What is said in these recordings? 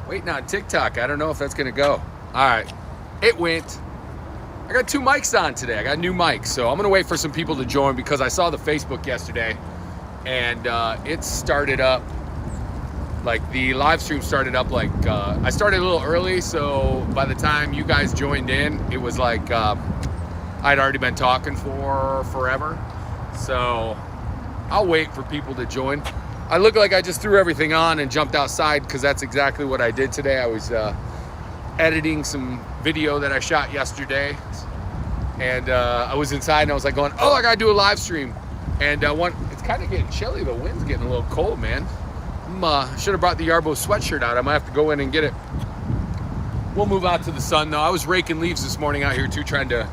Waiting on TikTok. I don't know if that's gonna go. All right, it went. I got 2 mics on today. I got new mics, so I'm gonna wait for some people to join because I saw the Facebook yesterday, and it started up. Like the live stream started up like I started a little early, so by the time you guys joined in, it was like I'd already been talking for forever. So I'll wait for people to join. I look like I just threw everything on and jumped outside because that's exactly what I did today. I was editing some video that I shot yesterday, and I was inside and I was like going, oh, I gotta do a live stream. And it's kind of getting chilly. The wind's getting a little cold, man. Should have brought the Yarbo sweatshirt out. I might have to go in and get it. We'll move out to the sun though. I was raking leaves this morning out here too, trying to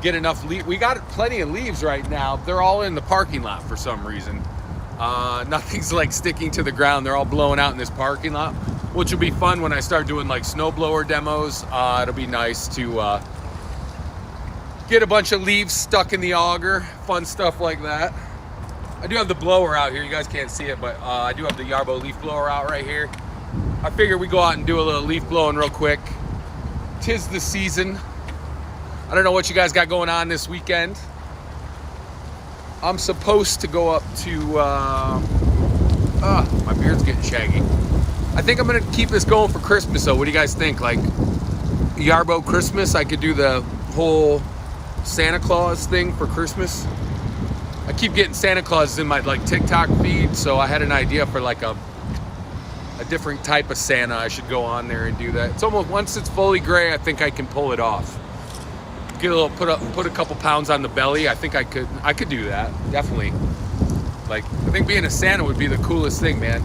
get enough leaves. We got plenty of leaves right now. They're all in the parking lot for some reason. Nothing's like sticking to the ground. They're all blowing out in this parking lot, which will be fun when I start doing like snowblower demos. It'll be nice to get a bunch of leaves stuck in the auger, fun stuff like that. I do have the blower out here. You guys can't see it, but I do have the Yarbo leaf blower out right here. I figured we go out and do a little leaf blowing real quick. 'Tis the season. I don't know what you guys got going on this weekend. I'm supposed to go up to, my beard's getting shaggy. I think I'm gonna keep this going for Christmas though. What do you guys think? Like Yarbo Christmas, I could do the whole Santa Claus thing for Christmas. I keep getting Santa Claus in my like TikTok feed, so I had an idea for like a different type of Santa. I should go on there and do that. It's almost, once it's fully gray, I think I can pull it off. Get a little, put a couple pounds on the belly. I think I could do that, definitely. Like, I think being a Santa would be the coolest thing, man.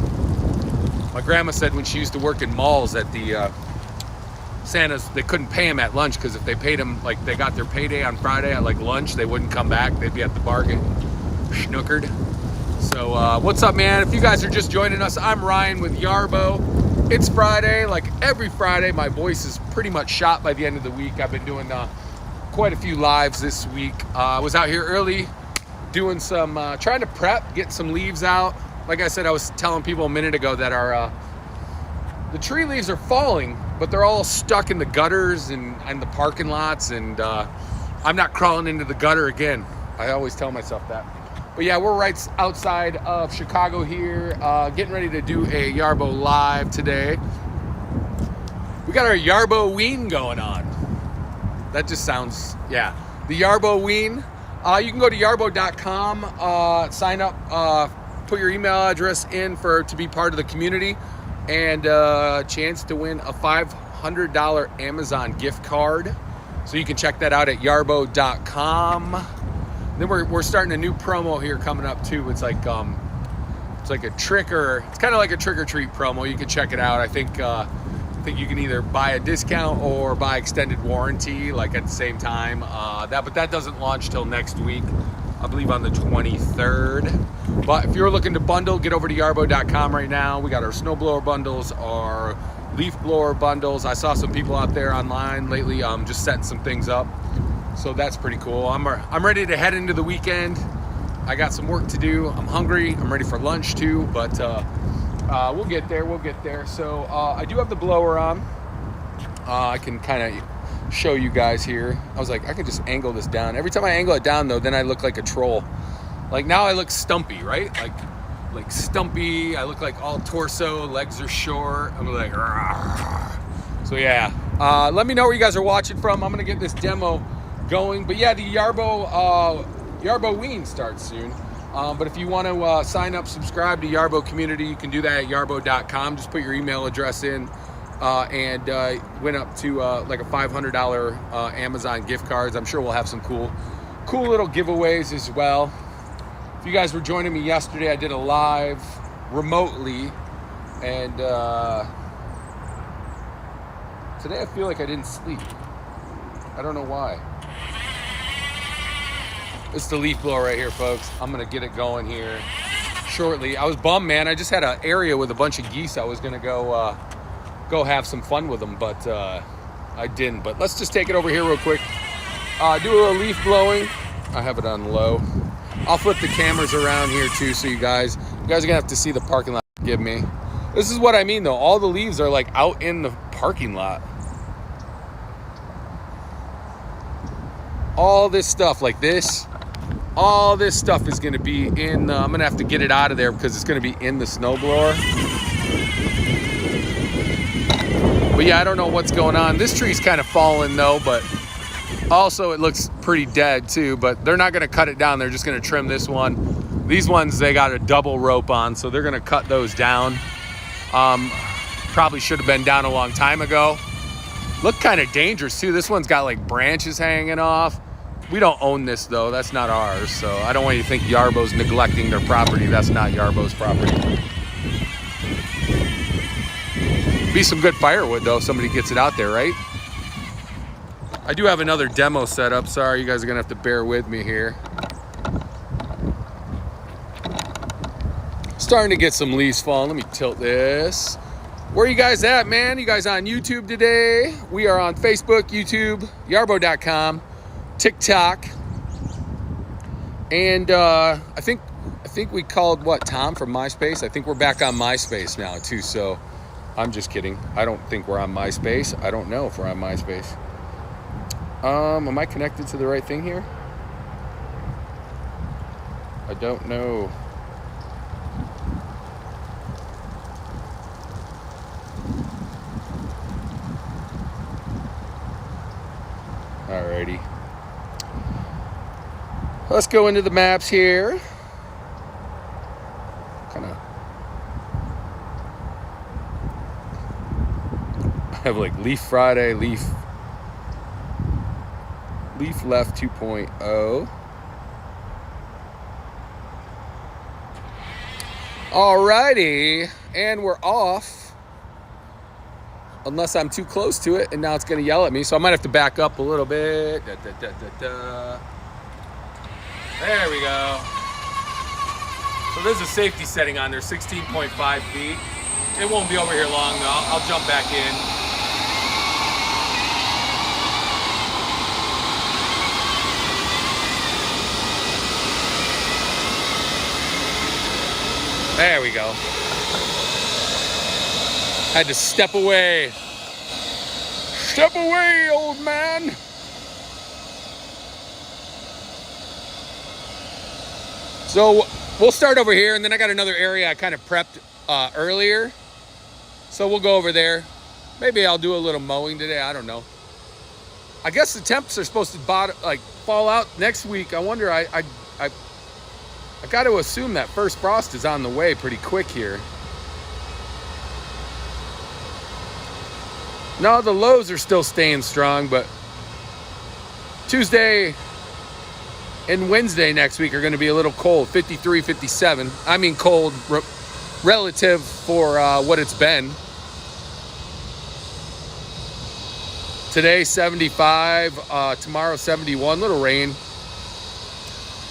My grandma said when she used to work in malls that the Santas, they couldn't pay them at lunch because if they paid them, like they got their payday on Friday at like lunch, they wouldn't come back. They'd be at the bar getting schnookered. So what's up, man? If you guys are just joining us, I'm Ryan with Yarbo. It's Friday. Like every Friday, my voice is pretty much shot by the end of the week. I've been doing quite a few lives this week. I was out here early doing some, trying to prep, get some leaves out. Like I said, I was telling people a minute ago that the tree leaves are falling, but they're all stuck in the gutters and the parking lots, and I'm not crawling into the gutter again. I always tell myself that. But yeah, we're right outside of Chicago here, getting ready to do a Yarbo live today. We got our Yarbo Ween going on. That just sounds, yeah. The Yarbo Ween. You can go to yarbo.com, sign up, put your email address in to be part of the community, and a chance to win a $500 Amazon gift card. So you can check that out at yarbo.com. Then we're starting a new promo here coming up too. It's like it's kind of like a trick or treat promo. You can check it out. I think you can either buy a discount or buy extended warranty like at the same time. But that doesn't launch till next week, I believe on the 23rd. But if you're looking to bundle, get over to yarbo.com right now. We got our snowblower bundles, our leaf blower bundles. I saw some people out there online lately just setting some things up. So that's pretty cool. I'm ready to head into the weekend. I got some work to do. I'm hungry. I'm ready for lunch too, but we'll get there. So I do have the blower on. I can kind of show you guys here. I was like, I could just angle this down. Every time I angle it down though, then I look like a troll. Like now I look stumpy, right? Like stumpy. I look like all torso, legs are short. I'm like, "Argh." So yeah. Let me know where you guys are watching from. I'm gonna get this demo going. But yeah, the Yarbo Ween starts soon. But if you want to sign up, subscribe to Yarbo Community, you can do that at yarbo.com. Just put your email address in and went up to like a $500 Amazon gift cards. I'm sure we'll have some cool little giveaways as well. If you guys were joining me yesterday, I did a live remotely, and today I feel like I didn't sleep. I don't know why. It's the leaf blower right here, folks. I'm gonna get it going here shortly. I was bummed, man. I just had an area with a bunch of geese. I was gonna go have some fun with them, but I didn't. But let's just take it over here real quick. Do a little leaf blowing. I have it on low. I'll flip the cameras around here too, so you guys are gonna have to see the parking lot. Give me. This is what I mean, though. All the leaves are like out in the parking lot. All this stuff like this, all this stuff is going to be in the, I'm going to have to get it out of there because it's going to be in the snowblower. But yeah, I don't know what's going on. This tree's kind of fallen though, but also it looks pretty dead too, but they're not going to cut it down. They're just going to trim this one. These ones, they got a double rope on, so they're going to cut those down. Probably should have been down a long time ago. Look kind of dangerous too. This one's got like branches hanging off. We don't own this though. That's not ours. So I don't want you to think Yarbo's neglecting their property. That's not Yarbo's property. Be some good firewood though if somebody gets it out there, right? I do have another demo set up. Sorry, you guys are gonna have to bear with me here. Starting to get some leaves falling. Let me tilt this. Where are you guys at, man? You guys on YouTube today? We are on Facebook, YouTube, yarbo.com, TikTok, and I think we called what, Tom from MySpace? I think we're back on MySpace now too. So I'm just kidding. I don't think we're on MySpace. I don't know if we're on MySpace. Am I connected to the right thing here? I don't know. Alrighty. Let's go into the maps here. Kind of. I have like Leaf Friday, Leaf Left 2.0. Alrighty, and we're off. Unless I'm too close to it, and now it's going to yell at me, so I might have to back up a little bit. There we go. So there's a safety setting on there, 16.5 feet. It won't be over here long, though. I'll jump back in. There we go. Had to step away. Step away, old man. So we'll start over here, and then I got another area I kind of prepped earlier. So we'll go over there. Maybe I'll do a little mowing today. I don't know. I guess the temps are supposed to fall out next week. I wonder. I got to assume that first frost is on the way pretty quick here. No, the lows are still staying strong, but Tuesday and Wednesday next week are going to be a little cold, 53, 57. I mean cold relative for what it's been. Today, 75, tomorrow, 71, little rain.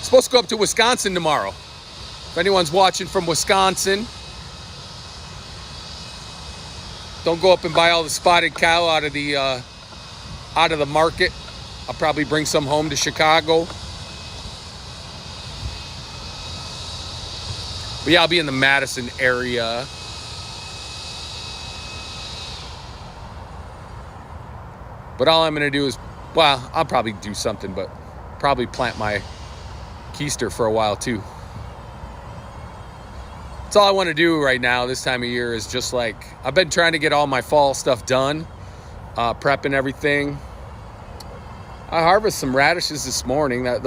Supposed to go up to Wisconsin tomorrow. If anyone's watching from Wisconsin, don't go up and buy all the spotted cow out of the market. I'll probably bring some home to Chicago. But yeah, I'll be in the Madison area. But all I'm going to do is, well, I'll probably do something, but probably plant my keister for a while too. That's all I want to do right now this time of year is just like, I've been trying to get all my fall stuff done, prepping everything. I harvested some radishes this morning. I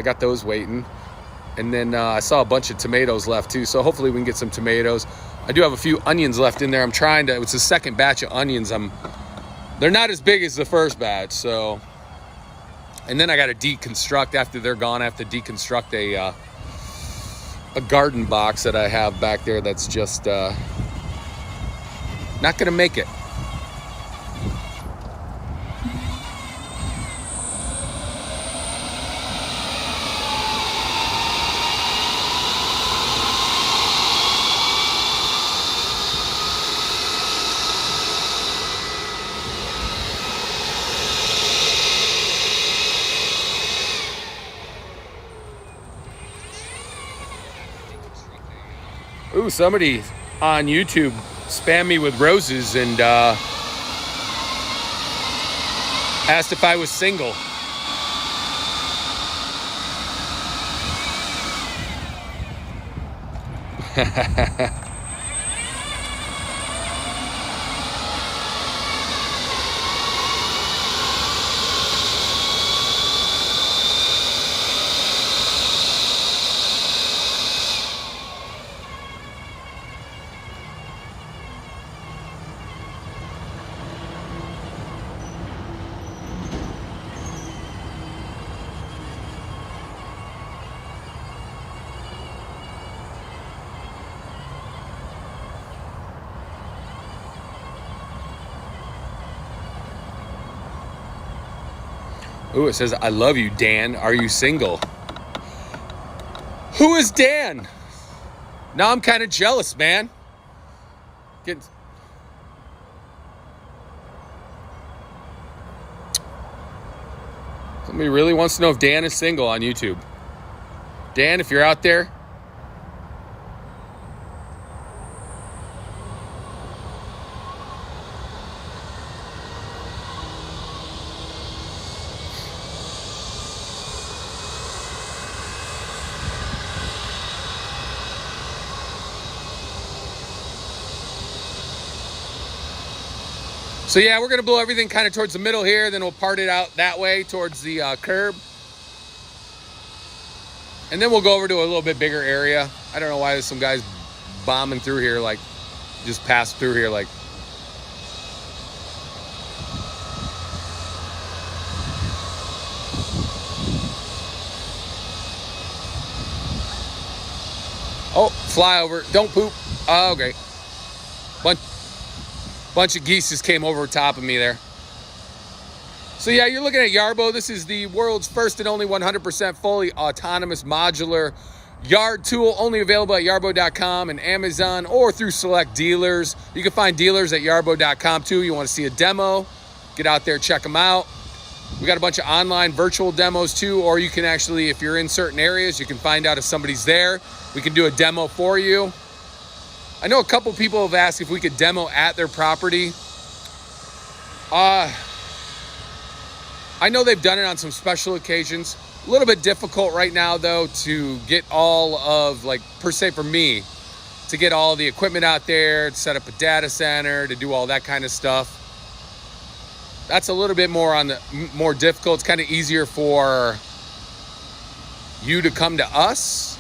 got those waiting. And then I saw a bunch of tomatoes left too, so hopefully we can get some tomatoes. I do have a few onions left in there. It's the second batch of onions. They're not as big as the first batch, so. And then I got to deconstruct after they're gone. I have to deconstruct a garden box that I have back there that's just not gonna make it. Ooh, somebody on YouTube spammed me with roses and asked if I was single. Ooh, it says, I love you, Dan. Are you single? Who is Dan? Now I'm kind of jealous, man. Somebody really wants to know if Dan is single on YouTube. Dan, if you're out there, so yeah, we're going to blow everything kind of towards the middle here. Then we'll part it out that way towards the curb. And then we'll go over to a little bit bigger area. I don't know why there's some guys bombing through here, like just passed through here like. Oh, flyover. Don't poop. Oh, okay. Bunch of geese just came over top of me there. So yeah, you're looking at Yarbo. This is the world's first and only 100% fully autonomous modular yard tool, only available at yarbo.com and Amazon or through select dealers. You can find dealers at yarbo.com too. You want to see a demo, get out there, check them out. We got a bunch of online virtual demos too, or you can actually, if you're in certain areas, you can find out if somebody's there. We can do a demo for you. I know a couple people have asked if we could demo at their property. I know they've done it on some special occasions. A little bit difficult right now, though, to get all of, like, per se for me, to get all the equipment out there, to set up a data center, to do all that kind of stuff. That's a little bit more difficult. It's kind of easier for you to come to us.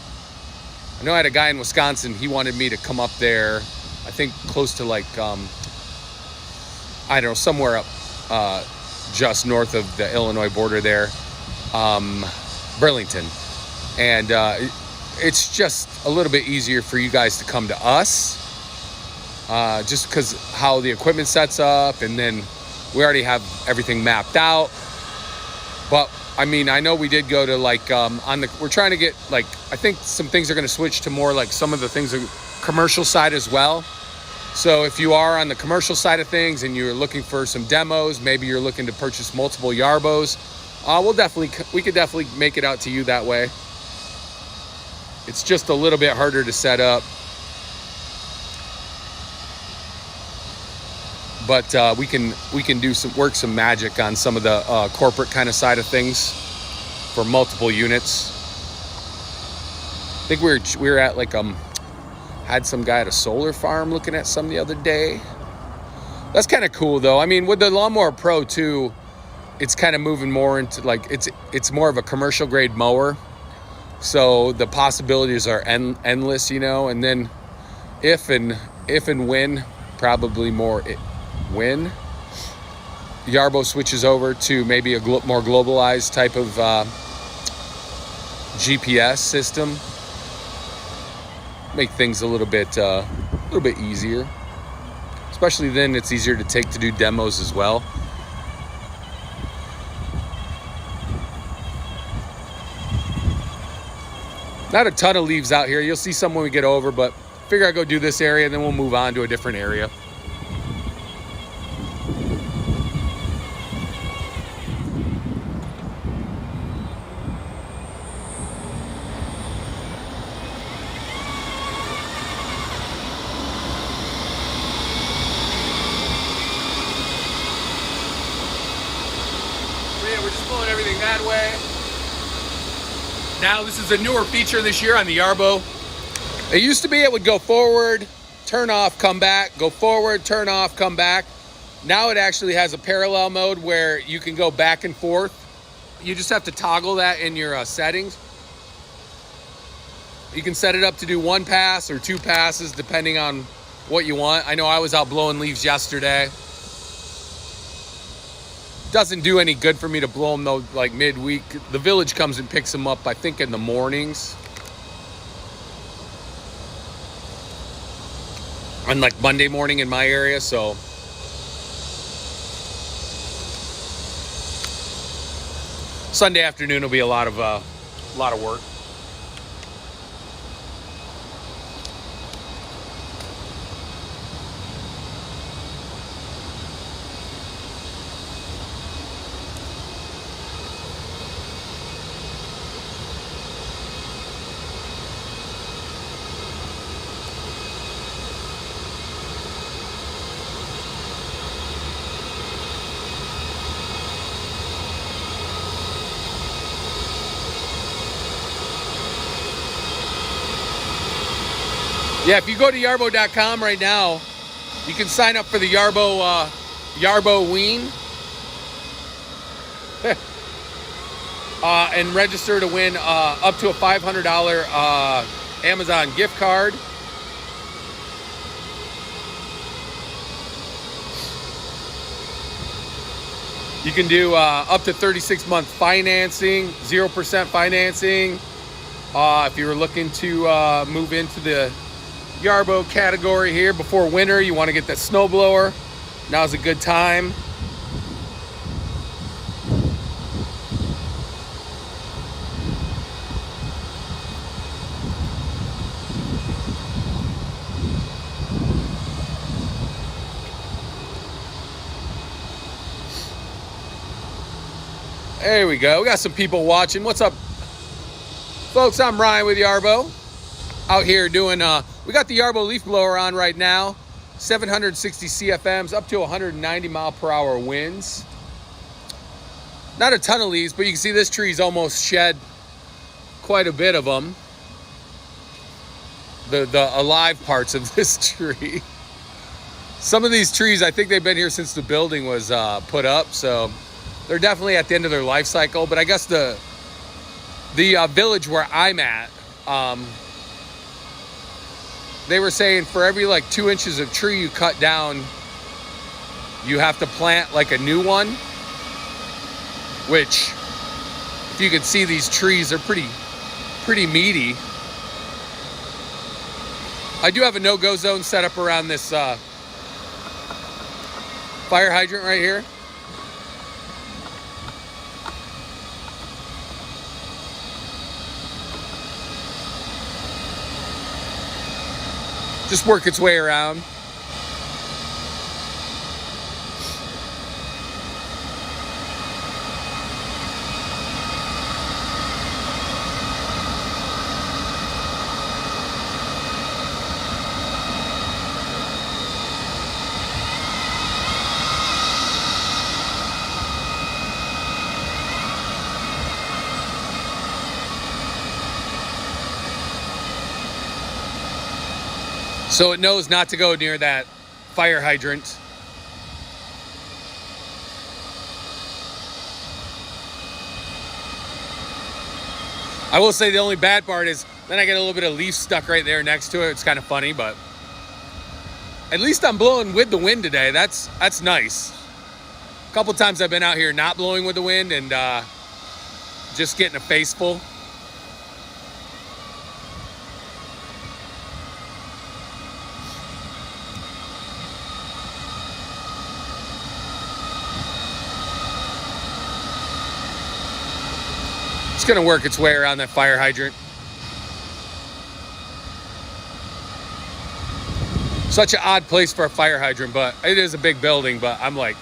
I know I had a guy in Wisconsin, he wanted me to come up there, I think close to like, I don't know, somewhere up just north of the Illinois border there, Burlington. And it's just a little bit easier for you guys to come to us, just because how the equipment sets up, and then we already have everything mapped out. But I mean, I know we did go to like, we're trying to get like, I think some things are going to switch to more like some of the things are commercial side as well. So if you are on the commercial side of things and you're looking for some demos, maybe you're looking to purchase multiple Yarbos, we could definitely make it out to you that way. It's just a little bit harder to set up. But we can do some magic on some of the corporate kind of side of things for multiple units. I think we were at like had some guy at a solar farm looking at some the other day. That's kind of cool though. I mean, with the Lawnmower Pro too, it's kind of moving more into like it's more of a commercial grade mower. So the possibilities are endless, you know. And then if and when, probably more. When Yarbo switches over to maybe a more globalized type of GPS system, make things a little bit easier. Especially then, it's easier to do demos as well. Not a ton of leaves out here. You'll see some when we get over, but figure I'll go do this area and then we'll move on to a different area. that way. Now this is a newer feature this year on the Yarbo. It used to be it would go forward, turn off, come back, go forward, turn off, come back. Now it actually has a parallel mode where you can go back and forth. You just have to toggle that in your settings. You can set it up to do 1 pass or 2 passes depending on what you want. I know I was out blowing leaves yesterday. Doesn't do any good for me to blow them though, like midweek. The village comes and picks them up, I think, in the mornings. On like Monday morning in my area, so. Sunday afternoon will be a lot of work. Yeah, if you go to Yarbo.com right now, you can sign up for the Yarbo Ween and register to win up to a $500 Amazon gift card. You can do up to 36-month financing, 0% financing. If you were looking to move into the Yarbo category here before winter, you want to get that snowblower, now's a good time. There we go. We got some people watching. What's up, folks? I'm Ryan with Yarbo. Out here doing, we got the Yarbo leaf blower on right now. 760 CFMs, up to 190 mile per hour winds. Not a ton of leaves, but you can see this tree's almost shed quite a bit of them. The alive parts of this tree. Some of these trees, I think they've been here since the building was put up, so they're definitely at the end of their life cycle. But I guess the village where I'm at, they were saying for every like 2 inches of tree you cut down, you have to plant like a new one. Which, if you can see these trees, they're pretty meaty. I do have a no-go zone set up around this fire hydrant right here. Just work its way around. So it knows not to go near that fire hydrant. I will say the only bad part is then I get a little bit of leaf stuck right there next to it. It's kind of funny, but at least I'm blowing with the wind today. That's nice. A couple times I've been out here not blowing with the wind and just getting a face full. It's gonna work its way around that fire hydrant. Such an odd place for a fire hydrant, but it is a big building. But I'm like,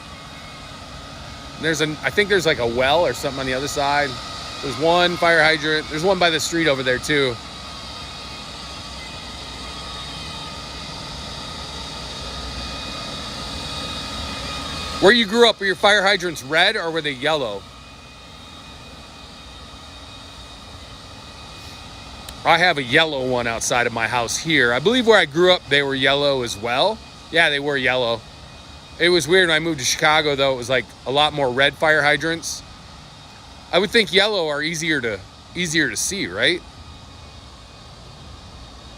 I think there's like a well or something on the other side. There's one fire hydrant. There's one by the street over there too. Where you grew up, were your fire hydrants red or were they yellow? I have a yellow one outside of my house here. I believe where I grew up, they were yellow as well. Yeah, they were yellow. It was weird when I moved to Chicago, though. It was like a lot more red fire hydrants. I would think yellow are easier to see, right?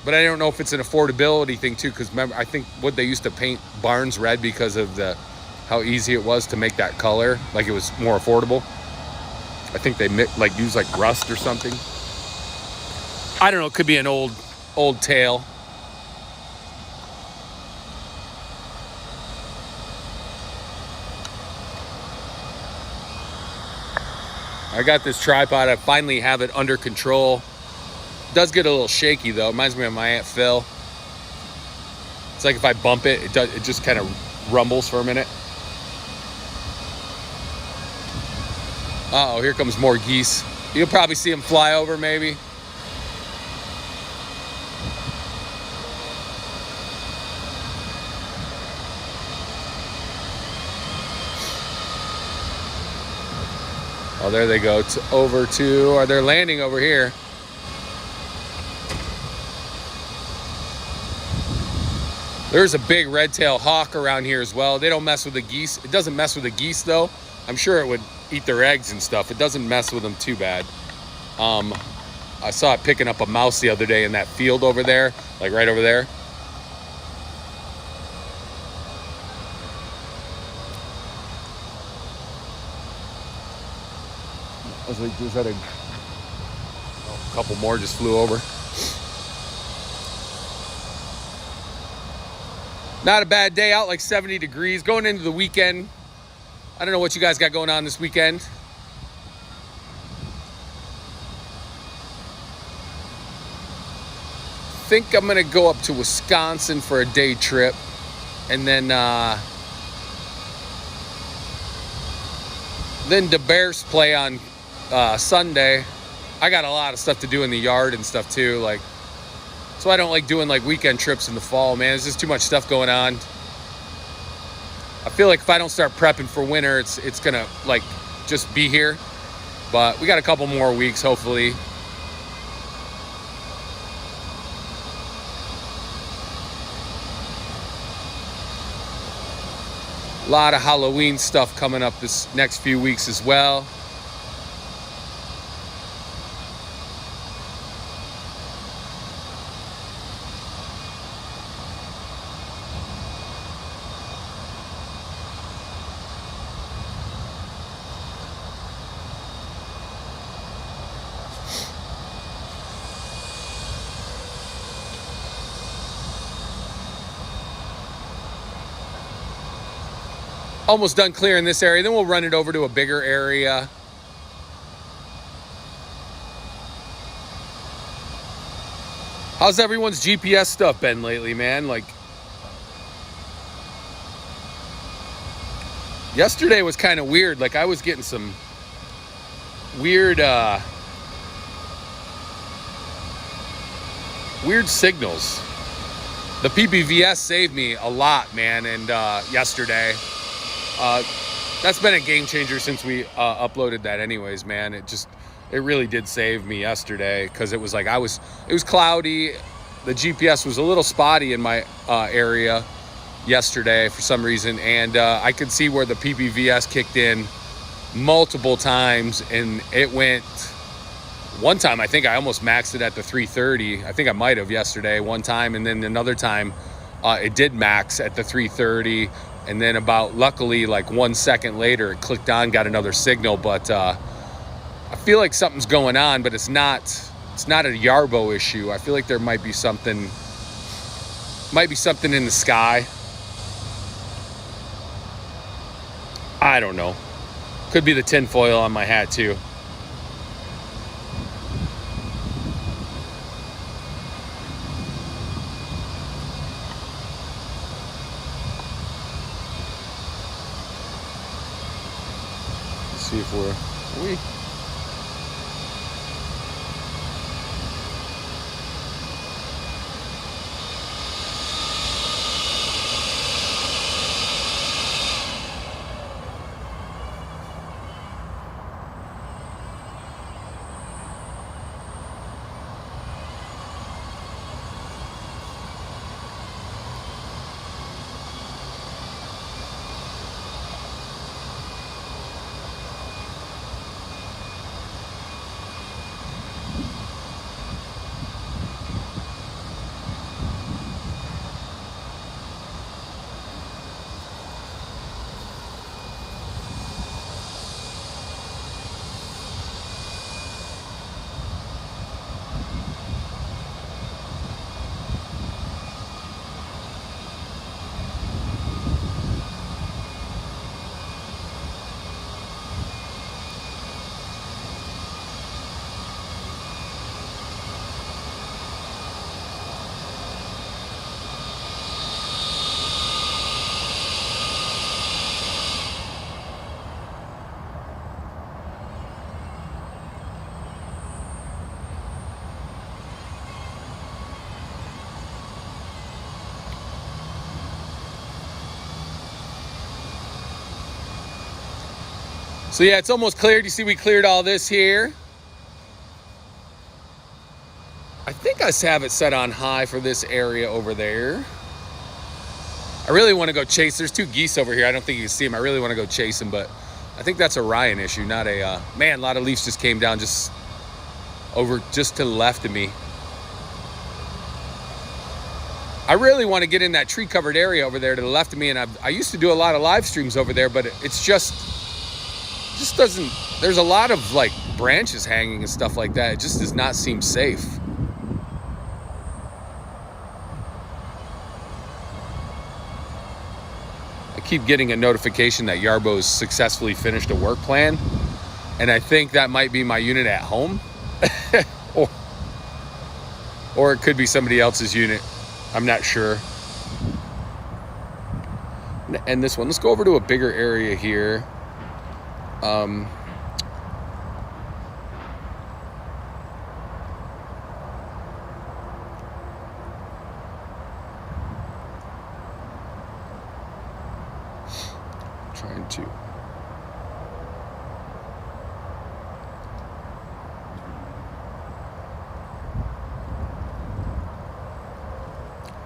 But I don't know if it's an affordability thing too, because remember, I think what they used to paint barns red because of how easy it was to make that color, like it was more affordable. I think they use like rust or something. I don't know. It could be an old tale. I got this tripod. I finally have it under control. It does get a little shaky though. It reminds me of my Aunt Phil. It's like if I bump it, it just kind of rumbles for a minute. Uh-oh, here comes more geese. You'll probably see them fly over maybe. Oh, there they go. Or they're landing over here. There's a big red-tailed hawk around here as well. They don't mess with the geese. It doesn't mess with the geese though. I'm sure it would eat their eggs and stuff. It doesn't mess with them too bad. I saw it picking up a mouse the other day in that field over there, like right over there. I was like, a couple more just flew over. Not a bad day out, like 70 degrees. Going into the weekend. I don't know what you guys got going on this weekend. I think I'm gonna go up to Wisconsin for a day trip, and then the Bears play on Sunday. I got a lot of stuff to do in the yard and stuff too, like, so I don't like doing like weekend trips in the fall, man. There's just too much stuff going on. I feel like if I don't start prepping for winter, it's gonna like just be here. But we got a couple more weeks, hopefully. A lot of Halloween stuff coming up this next few weeks as well. Almost done clearing this area, then we'll run it over to a bigger area. How's everyone's GPS stuff been lately, man? Like, yesterday was kind of weird. Like, I was getting some weird signals. The PPVS saved me a lot, man, and yesterday. That's been a game changer since we uploaded that anyways, man. It really did save me yesterday, because it was like it was cloudy. The GPS was a little spotty in my area yesterday for some reason, and I could see where the PPVS kicked in multiple times, and it went one time. I think I almost maxed it at the 330. I think I might have yesterday one time, and then another time it did max at the 330. And then luckily, like 1 second later, it clicked on, got another signal. But I feel like something's going on, but it's not a Yarbo issue. I feel like there might be something in the sky. I don't know. Could be the tinfoil on my hat too. See if we So yeah, it's almost cleared. You see we cleared all this here. I think I have it set on high for this area over there. I really want to go chase. There's 2 geese over here. I don't think you can see them. I really want to go chase them, but I think that's a Ryan issue, not a, man, a lot of leaves just came down just to the left of me. I really want to get in that tree covered area over there to the left of me. And I used to do a lot of live streams over there, but it's just doesn't, there's a lot of like branches hanging and stuff like that. It just does not seem safe. I keep getting a notification that Yarbo's successfully finished a work plan. And I think that might be my unit at home. or it could be somebody else's unit. I'm not sure. And this one, let's go over to a bigger area here. Trying to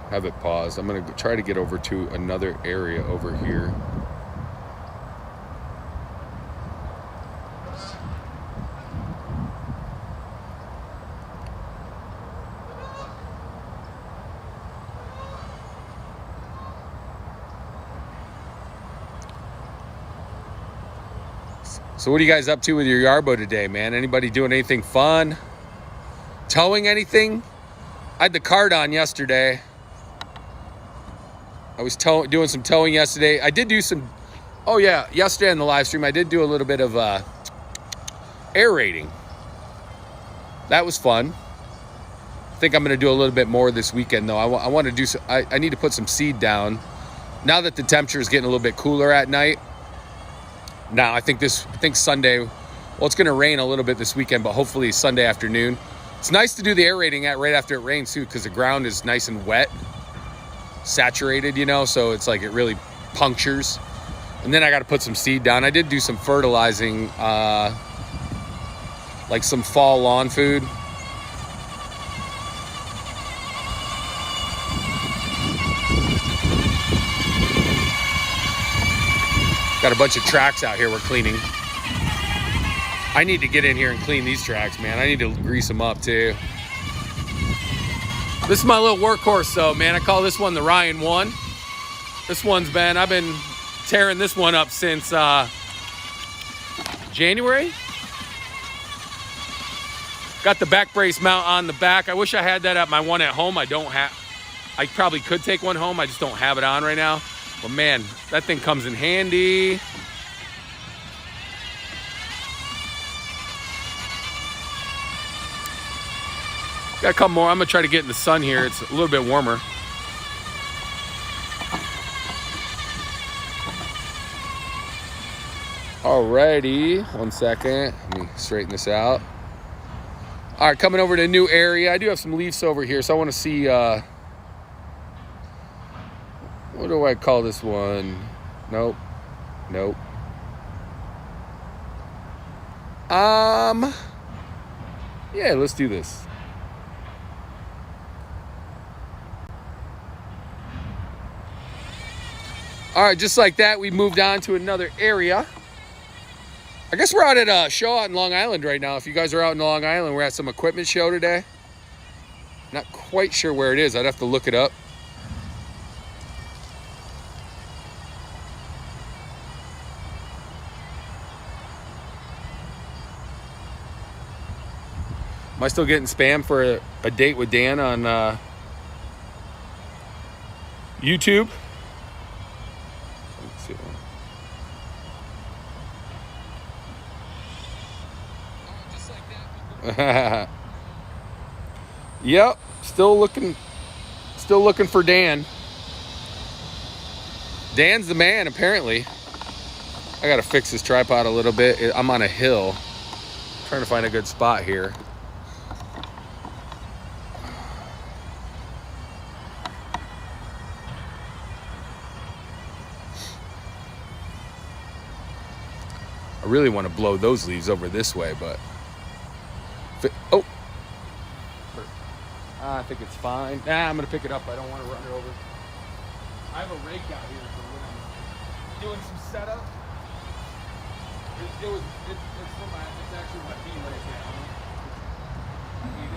have it paused. I'm going to try to get over to another area over here. So what are you guys up to with your Yarbo today, man? Anybody doing anything fun? Towing anything? I had the cart on yesterday. I was doing some towing yesterday. I did do some, oh yeah, yesterday on the live stream, I did do a little bit of aerating. That was fun. I think I'm going to do a little bit more this weekend, though. I want to do some, I need to put some seed down. Now that the temperature is getting a little bit cooler at night. Now, I think Sunday, well, it's going to rain a little bit this weekend, but hopefully Sunday afternoon. It's nice to do the aerating right after it rains, too, because the ground is nice and wet, saturated, you know, so it's like it really punctures. And then I got to put some seed down. I did do some fertilizing, like some fall lawn food. Got a bunch of tracks out here we're cleaning. I need to get in here and clean these tracks, man. I need to grease them up too. This is my little workhorse though, man. I call this one the Ryan 1. This one's I've been tearing this one up since January. Got the back brace mount on the back. I wish I had that at my one at home. I probably could take one home. I just don't have it on right now. But man, that thing comes in handy. Got a couple more. I'm gonna try to get in the sun here. It's a little bit warmer. Alrighty, 1 second. Let me straighten this out. All right, coming over to a new area. I do have some leaves over here, so I want to see. What do I call this one? Nope. Yeah, let's do this. All right, just like that, we moved on to another area. I guess we're out at a show out in Long Island right now. If you guys are out in Long Island, we're at some equipment show today. Not quite sure where it is. I'd have to look it up. Am I still getting spam for a date with Dan on YouTube? Let's see. Just like that. Yep, still looking for Dan. Dan's the man, apparently. I gotta fix this tripod a little bit. I'm on a hill. I'm trying to find a good spot here. I really want to blow those leaves over this way, but oh, I think it's fine. Nah, I'm gonna pick it up. I don't want to run it over. I have a rake out here for when I'm doing some setup. It's actually my bean rake now. I need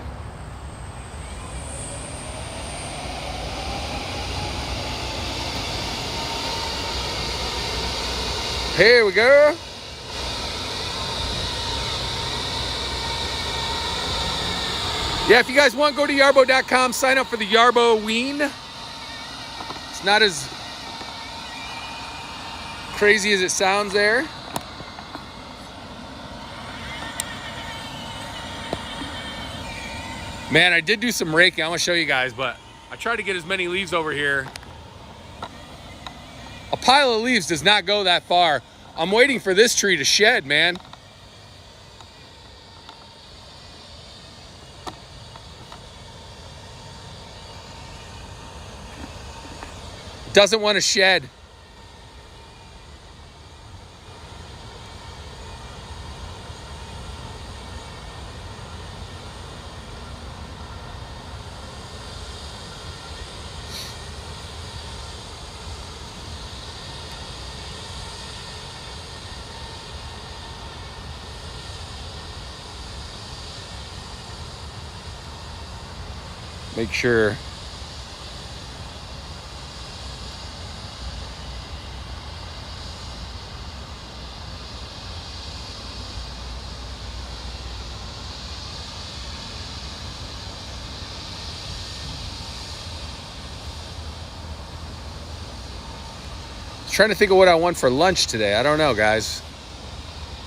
it. Here we go. Yeah, if you guys want, go to yarbo.com, sign up for the Yarbo Wean. It's not as crazy as it sounds there. Man, I did do some raking. I'm gonna show you guys, but I tried to get as many leaves over here. A pile of leaves does not go that far. I'm waiting for this tree to shed, man. Doesn't want to shed. Make sure. Trying to think of what I want for lunch today. I don't know, guys.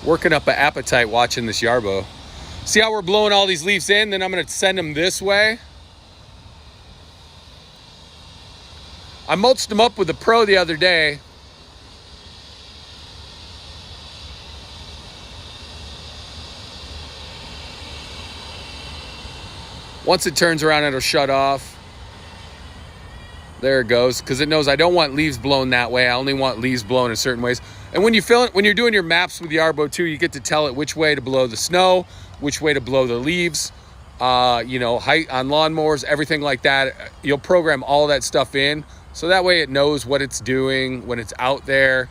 Working up an appetite watching this Yarbo. See how we're blowing all these leaves in? Then I'm going to send them this way. I mulched them up with the Pro the other day. Once it turns around, it'll shut off. There it goes, because it knows I don't want leaves blown that way. I only want leaves blown in certain ways. And when you fill it, when you're doing your maps with Yarbo too, you get to tell it which way to blow the snow, which way to blow the leaves, you know, height on lawnmowers, everything like that. You'll program all that stuff in, so that way it knows what it's doing when it's out there.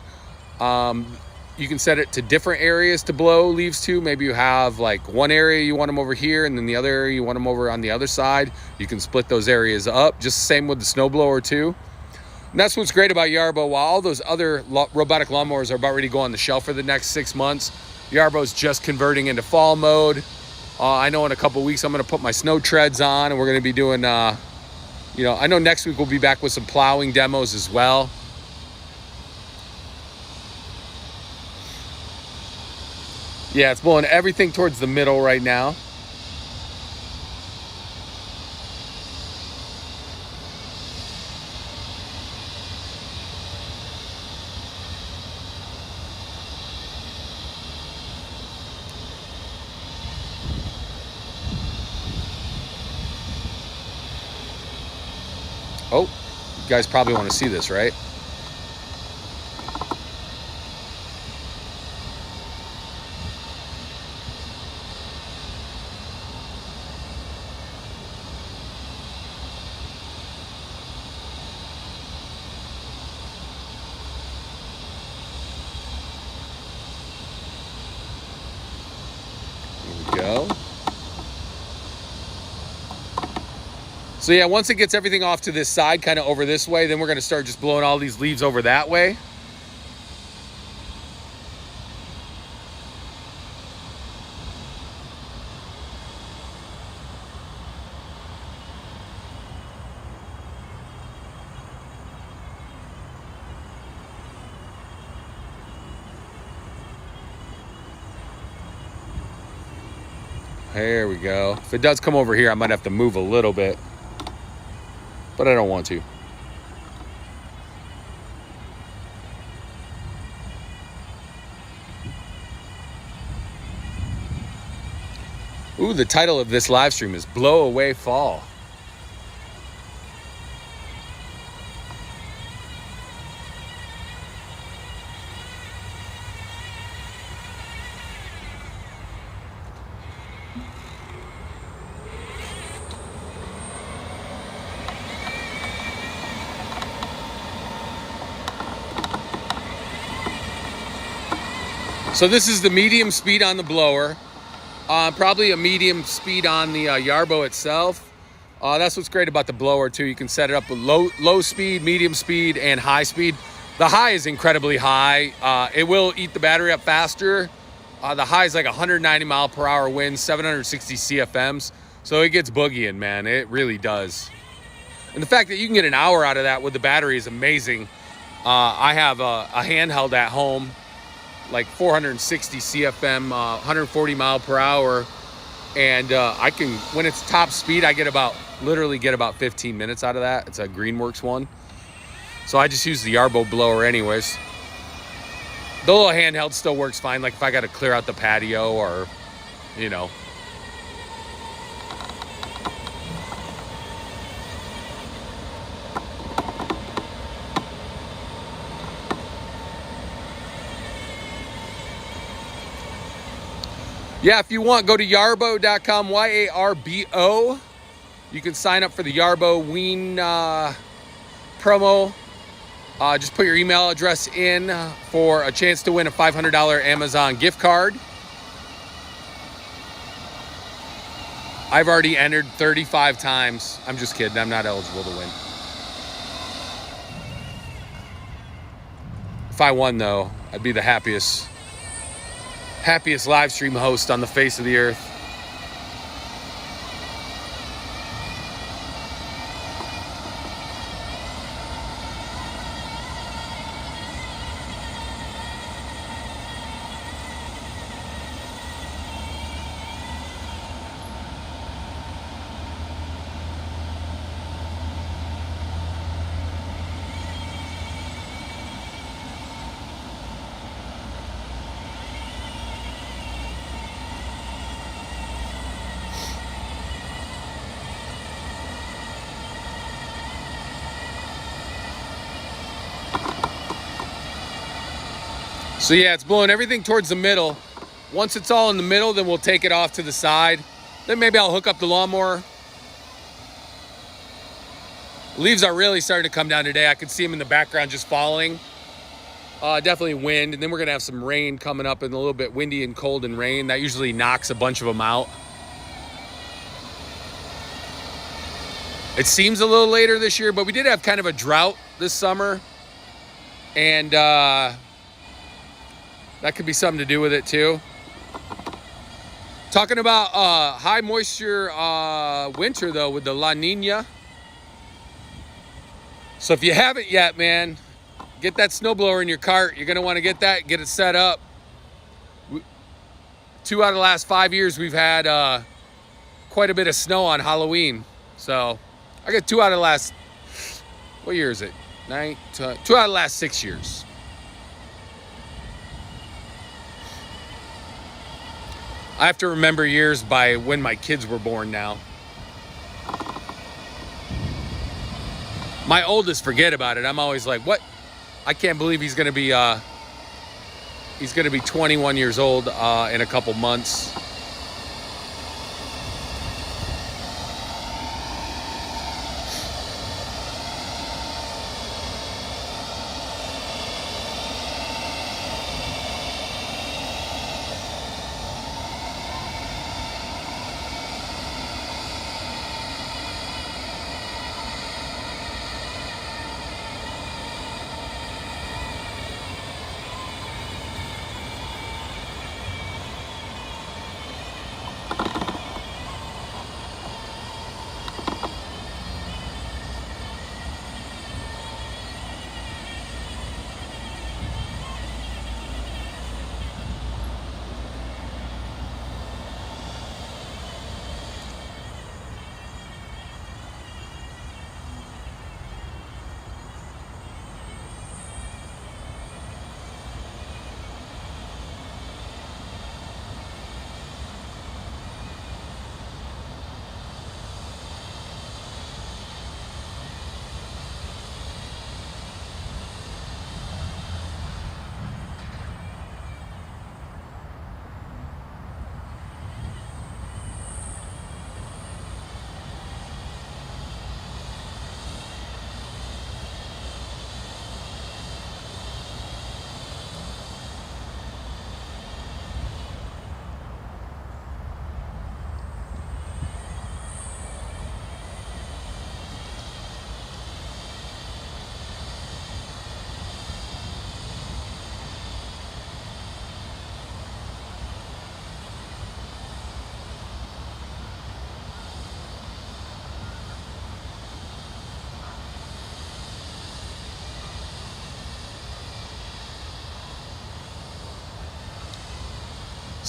You can set it to different areas to blow leaves to. Maybe you have like one area you want them over here, and then the other area you want them over on the other side. You can split those areas up. Just the same with the snowblower too. And that's what's great about Yarbo. While all those other robotic lawnmowers are about ready to go on the shelf for the next 6 months, Yarbo's just converting into fall mode. I know in a couple weeks I'm going to put my snow treads on, and we're going to be doing, you know, I know next week we'll be back with some plowing demos as well. Yeah, it's blowing everything towards the middle right now. Oh, you guys probably want to see this, right? Go. So yeah, once it gets everything off to this side, kind of over this way, then we're going to start just blowing all these leaves over that way. There we go. If it does come over here, I might have to move a little bit, but I don't want to. Ooh, the title of this live stream is Blow Away Fall. So this is the medium speed on the blower. Probably a medium speed on the Yarbo itself. That's what's great about the blower too. You can set it up with low speed, medium speed, and high speed. The high is incredibly high. It will eat the battery up faster. The high is like 190 mile per hour wind, 760 CFMs. So it gets boogieing, man. It really does. And the fact that you can get an hour out of that with the battery is amazing. I have a handheld at home, like 460 CFM, 140 mile per hour. And I can, when it's top speed, I literally get about 15 minutes out of that. It's a Greenworks one. So I just use the Yarbo blower anyways. The little handheld still works fine. Like if I got to clear out the patio or, you know. Yeah, if you want, go to yarbo.com, Y-A-R-B-O. You can sign up for the Yarbo Ween promo. Just put your email address in for a chance to win a $500 Amazon gift card. I've already entered 35 times. I'm just kidding. I'm not eligible to win. If I won, though, I'd be the happiest live stream host on the face of the earth. So yeah, it's blowing everything towards the middle. Once it's all in the middle, then we'll take it off to the side. Then maybe I'll hook up the lawnmower. Leaves are really starting to come down today. I can see them in the background just falling. Definitely wind. And then we're going to have some rain coming up, and a little bit windy and cold and rain. That usually knocks a bunch of them out. It seems a little later this year, but we did have kind of a drought this summer. And that could be something to do with it too. Talking about high moisture winter though with the La Nina. So if you haven't yet, man, get that snowblower in your cart. You're gonna want to get it set up. 2 out of the last 5 years we've had quite a bit of snow on Halloween. So I got 2 out of the last, what year is it? 2 out of the last 6 years. I have to remember years by when my kids were born now. My oldest, forget about it. I'm always like, what? I can't believe he's gonna be 21 years old in a couple months.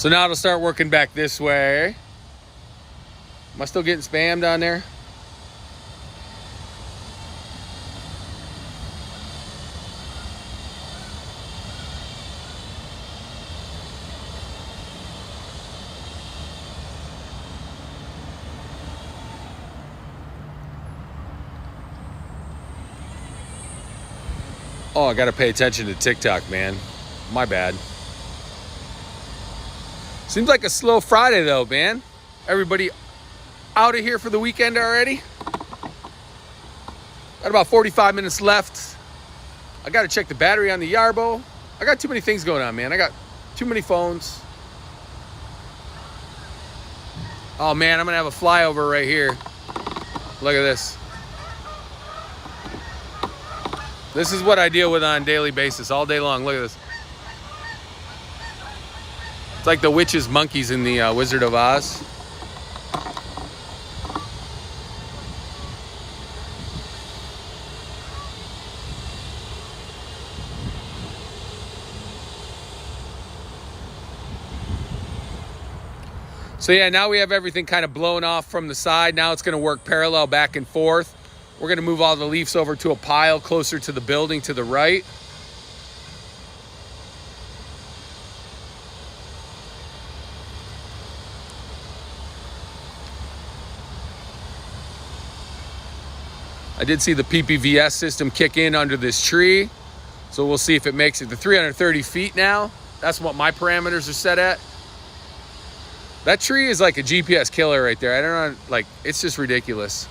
So now it'll start working back this way. Am I still getting spammed on there? Oh, I gotta pay attention to TikTok, man. My bad. Seems like a slow Friday though, man. Everybody out of here for the weekend already. Got about 45 minutes left. I gotta check the battery on the Yarbo. I got too many things going on, man. I got too many phones. Oh man, I'm gonna have a flyover right here. Look at this. This is what I deal with on a daily basis, all day long. Look at this. It's like the witches' monkeys in the Wizard of Oz. So yeah, now we have everything kind of blown off from the side. Now it's going to work parallel back and forth. We're going to move all the leaves over to a pile closer to the building to the right. I did see the PPVS system kick in under this tree. So we'll see if it makes it to 330 feet now. That's what my parameters are set at. That tree is like a GPS killer right there. I don't know, like, it's just ridiculous.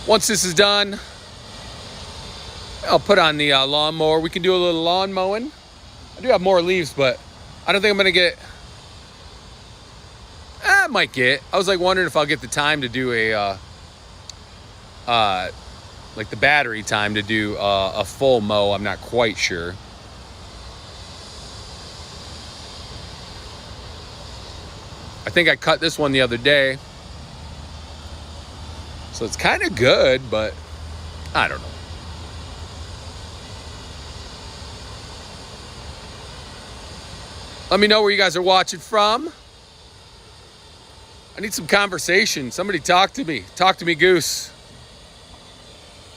Once this is done, I'll put on the lawnmower. We can do a little lawn mowing. I do have more leaves, but I don't think I'm gonna get, I might get. I was like wondering if I'll get the time to do a, like the battery time to do a full mow. I'm not quite sure. I think I cut this one the other day. So it's kind of good, but I don't know. Let me know where you guys are watching from. I need some conversation. Somebody talk to me. Talk to me, Goose.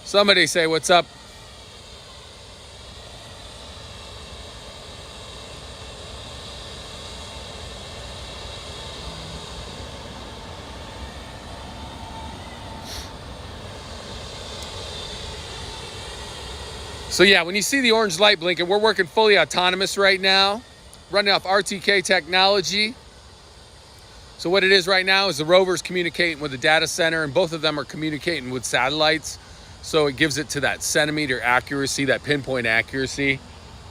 Somebody say what's up. So yeah, when you see the orange light blinking, we're working fully autonomous right now, running off RTK technology. So what it is right now is the rover's communicating with the data center, and both of them are communicating with satellites. So it gives it to that centimeter accuracy, that pinpoint accuracy.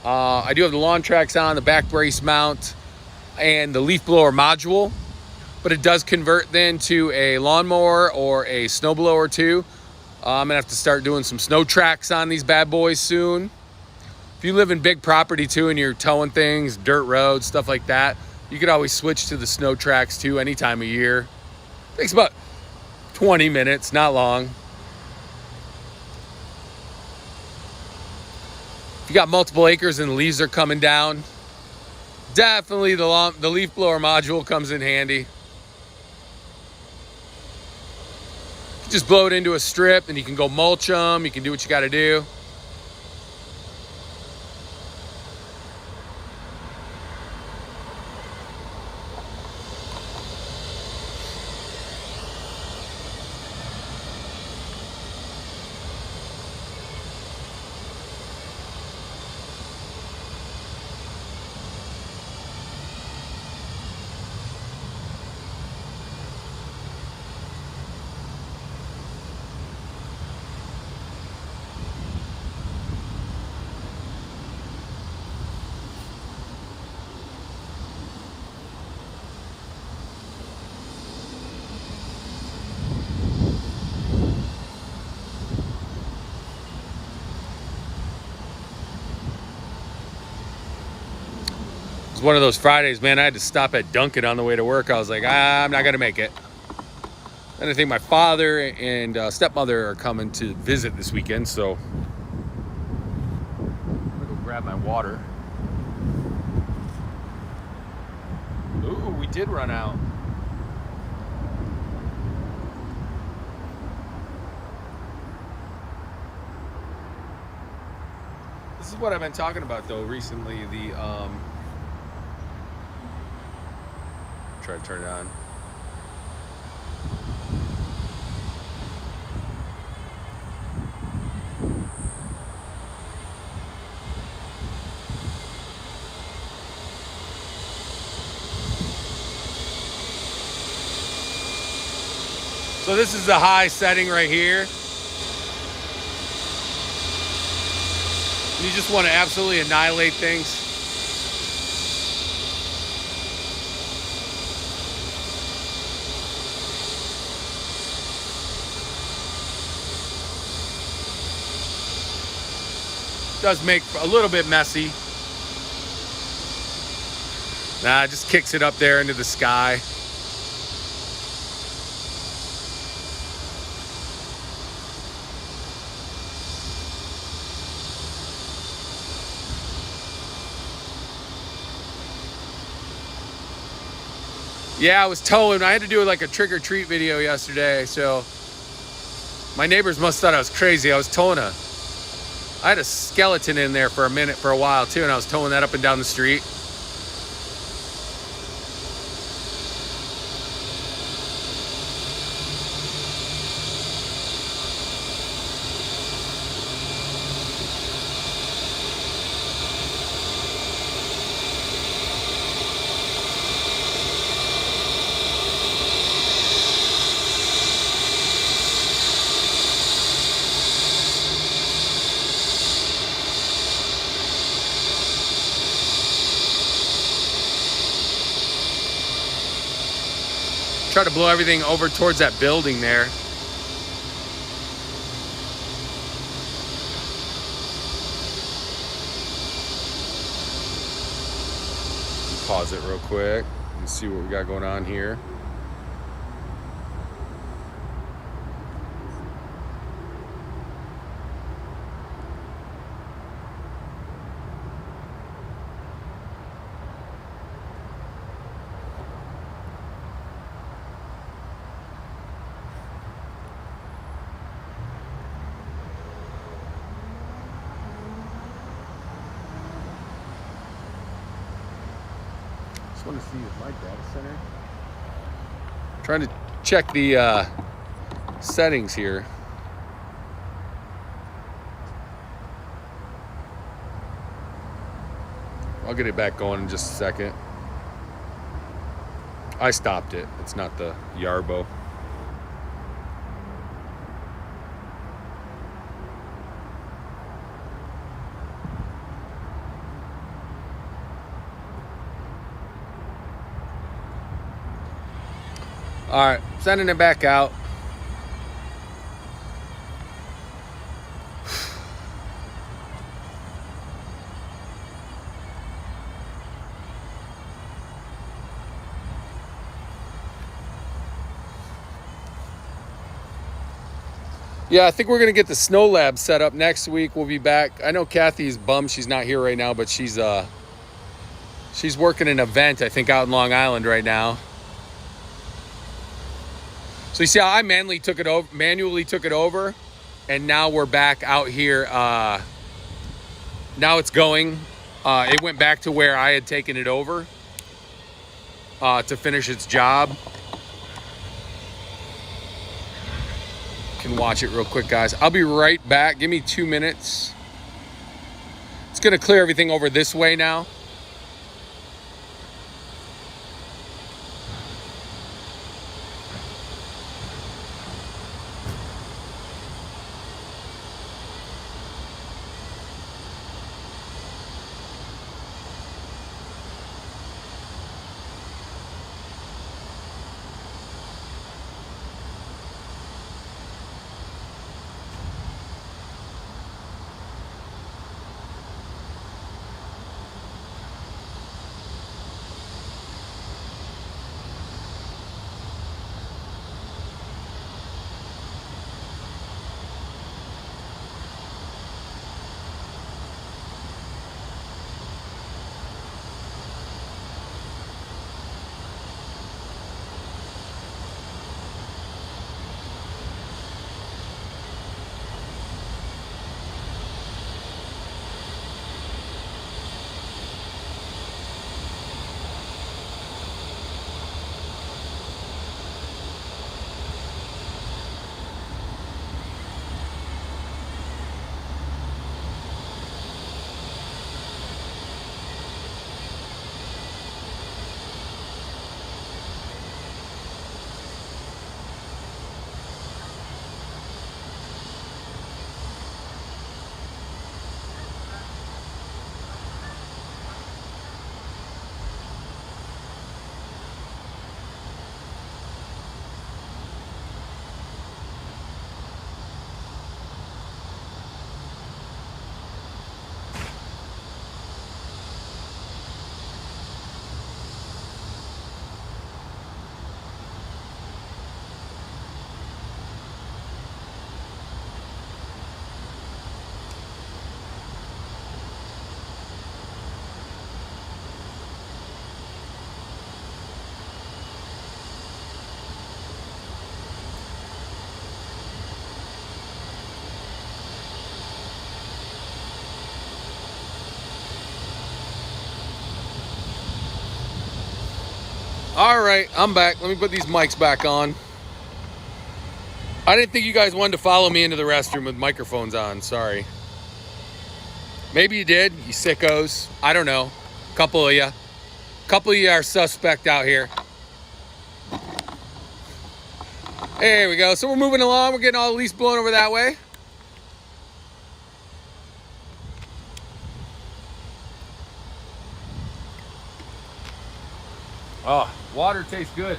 I do have the lawn tracks on, the back brace mount, and the leaf blower module, but it does convert then to a lawnmower or a snowblower too. I'm gonna have to start doing some snow tracks on these bad boys soon. If you live in big property too and you're towing things, dirt roads, stuff like that, you could always switch to the snow tracks too any time of year. Takes about 20 minutes, not long. If you got multiple acres and the leaves are coming down, definitely the leaf blower module comes in handy. Just blow it into a strip and you can go mulch them. You can do what you got to do. It's one of those Fridays, man. I had to stop at Dunkin' on the way to work. I was like, I'm not gonna make it. And I think my father and stepmother are coming to visit this weekend, so I'm gonna go grab my water. Ooh, we did run out. This is what I've been talking about though recently. The try to turn it on. So this is the high setting right here. You just want to absolutely annihilate things. Does make a little bit messy. Nah, it just kicks it up there into the sky. Yeah, I was towing. I had to do like a trick or treat video yesterday, so my neighbors must have thought I was crazy. I had a skeleton in there for a while too, and I was towing that up and down the street. Try to blow everything over towards that building there. Pause it real quick and see what we got going on here. Just want to see if my data center. Trying to check the settings here. I'll get it back going in just a second. I stopped it. It's not the Yarbo. All right, sending it back out. Yeah, I think we're gonna get the snow lab set up next week. We'll be back. I know Kathy's bummed she's not here right now, but she's working an event, I think, out in Long Island right now. So you see how I manually took it over, and now we're back out here. Now it's going. It went back to where I had taken it over to finish its job. Can watch it real quick, guys. I'll be right back. Give me 2 minutes. It's gonna clear everything over this way now. All right, I'm back. Let me put these mics back on. I didn't think you guys wanted to follow me into the restroom with microphones on. Sorry. Maybe you did, you sickos. I don't know. A couple of you are suspect out here. There we go. So we're moving along. We're getting all the leaves blown over that way. Oh, water tastes good.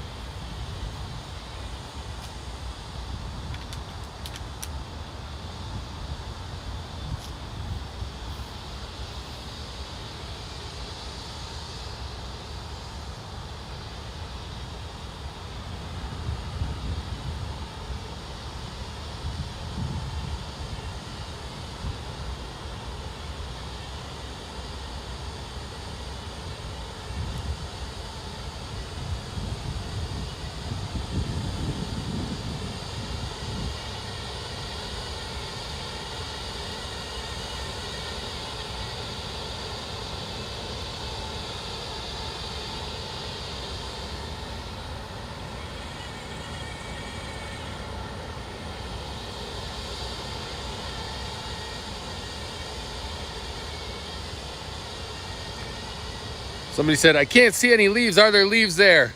Somebody said, I can't see any leaves. Are there leaves there?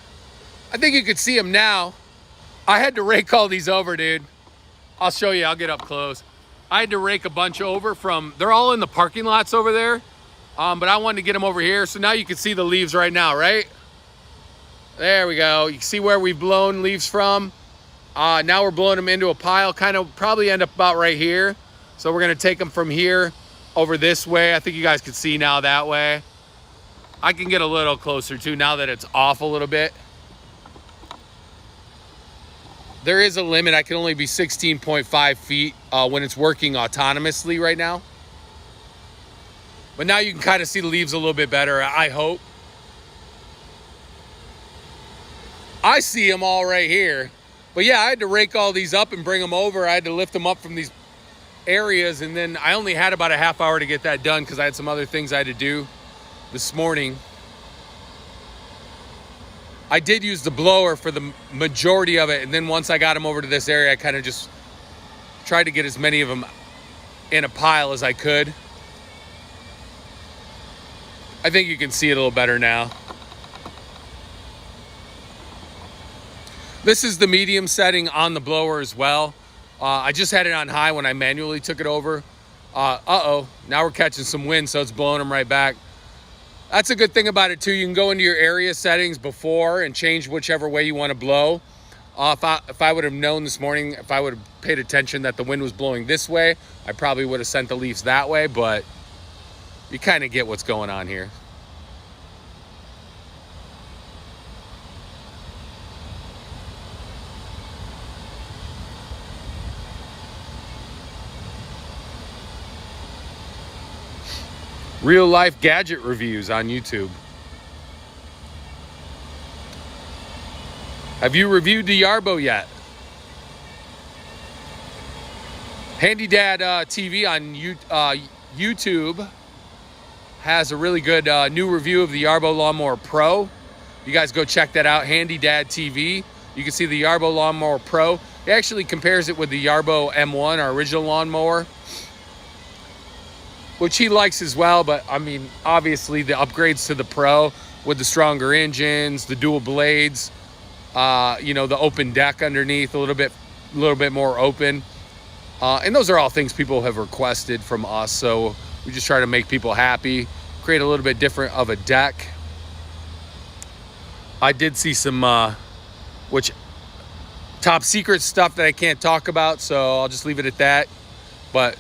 I think you could see them now. I had to rake all these over, dude. I'll show you. I'll get up close. I had to rake a bunch over they're all in the parking lots over there. But I wanted to get them over here. So now you can see the leaves right now, right? There we go. You can see where we've blown leaves from. Now we're blowing them into a pile, kind of probably end up about right here. So we're going to take them from here over this way. I think you guys can see now that way. I can get a little closer too now that it's off a little bit. There is a limit. I can only be 16.5 feet when it's working autonomously right now. But now you can kind of see the leaves a little bit better, I hope. I see them all right here. But yeah, I had to rake all these up and bring them over. I had to lift them up from these areas. And then I only had about a half hour to get that done because I had some other things I had to do this morning. I did use the blower for the majority of it, and then once I got them over to this area, I kind of just tried to get as many of them in a pile as I could. I think you can see it a little better now. This is the medium setting on the blower as well. I just had it on high when I manually took it over. Now we're catching some wind, so it's blowing them right back. That's a good thing about it too. You can go into your area settings before and change whichever way you want to blow. If I would have known this morning, if I would have paid attention that the wind was blowing this way, I probably would have sent the leaves that way, but you kind of get what's going on here. Real life gadget reviews on YouTube. Have you reviewed the Yarbo yet? Handy Dad TV on YouTube has a really good new review of the Yarbo Lawnmower Pro. You guys go check that out, Handy Dad TV. You can see the Yarbo Lawnmower Pro. It actually compares it with the Yarbo M1, our original lawnmower, which he likes as well. But I mean, obviously the upgrades to the Pro with the stronger engines, the dual blades, the open deck underneath, a little bit more open. And those are all things people have requested from us. So we just try to make people happy, create a little bit different of a deck. I did see some, which top secret stuff that I can't talk about. So I'll just leave it at that. But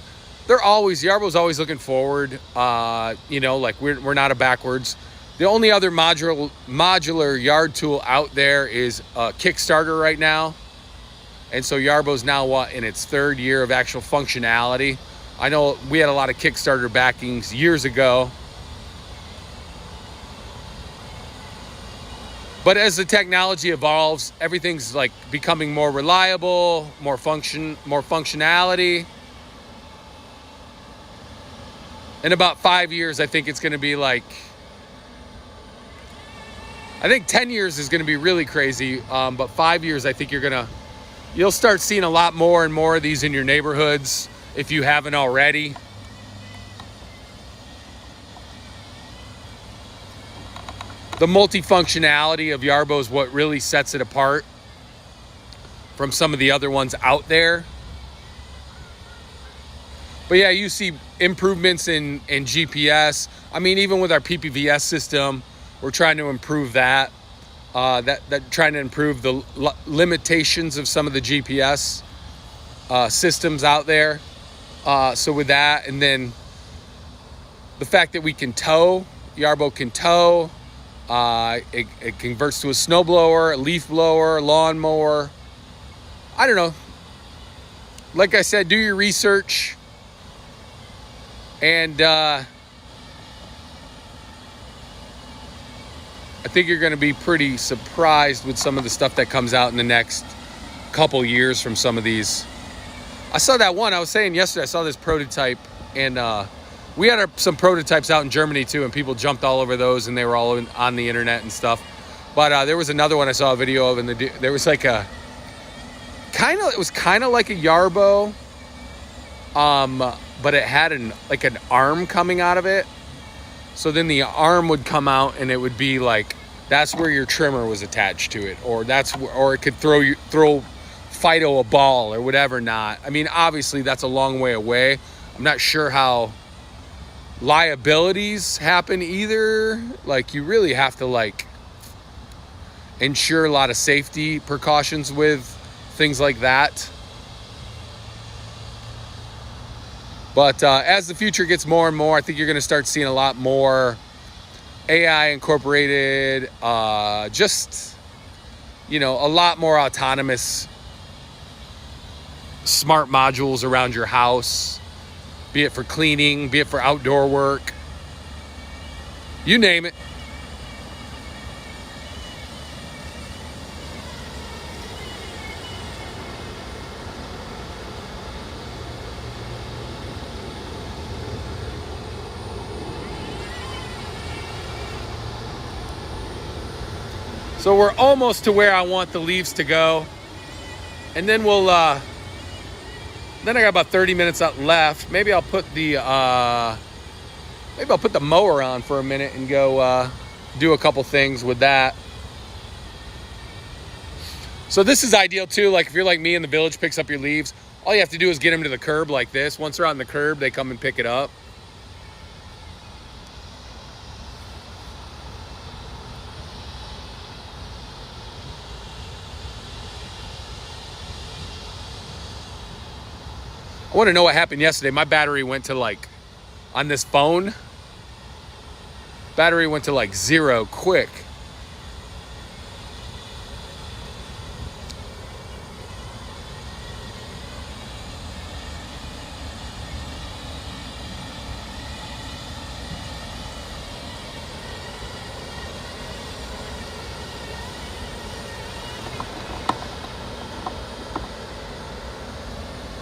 Yarbo's always looking forward. Like we're not a backwards. The only other modular yard tool out there is a Kickstarter right now. And so Yarbo's now in its third year of actual functionality. I know we had a lot of Kickstarter backings years ago. But as the technology evolves, everything's like becoming more reliable, more functionality. In about 5 years, I think it's going to be like, I think 10 years is going to be really crazy, but 5 years, I think you'll start seeing a lot more and more of these in your neighborhoods if you haven't already. The multifunctionality of Yarbo is what really sets it apart from some of the other ones out there. But yeah, you see improvements in GPS. I mean, even with our PPVS system, we're trying to improve that. Trying to improve the limitations of some of the GPS systems out there. So with that, and then the fact that we can tow, Yarbo can tow. It converts to a snowblower, a leaf blower, a lawnmower. I don't know. Like I said, do your research. And I think you're going to be pretty surprised with some of the stuff that comes out in the next couple years from some of these. I saw that one. I was saying yesterday, I saw this prototype, and we had some prototypes out in Germany too, and people jumped all over those, and they were all on the internet and stuff. But there was another one I saw a video of, and there was like it was kind of like a Yarbo, but it had an arm coming out of it. So then the arm would come out, and it would be like, that's where your trimmer was attached to it, or it could throw Fido a ball or whatever. Not, I mean, obviously that's a long way away. I'm not sure how liabilities happen either. Like, you really have to ensure a lot of safety precautions with things like that. But as the future gets more and more, I think you're going to start seeing a lot more AI incorporated, a lot more autonomous smart modules around your house, be it for cleaning, be it for outdoor work, you name it. So we're almost to where I want the leaves to go. And then then I got about 30 minutes out left. Maybe I'll put the mower on for a minute and go do a couple things with that. So this is ideal too. Like, if you're like me and the village picks up your leaves, all you have to do is get them to the curb like this. Once they're on the curb, they come and pick it up. I want to know what happened yesterday. My battery went to on this phone, battery went to 0 quick.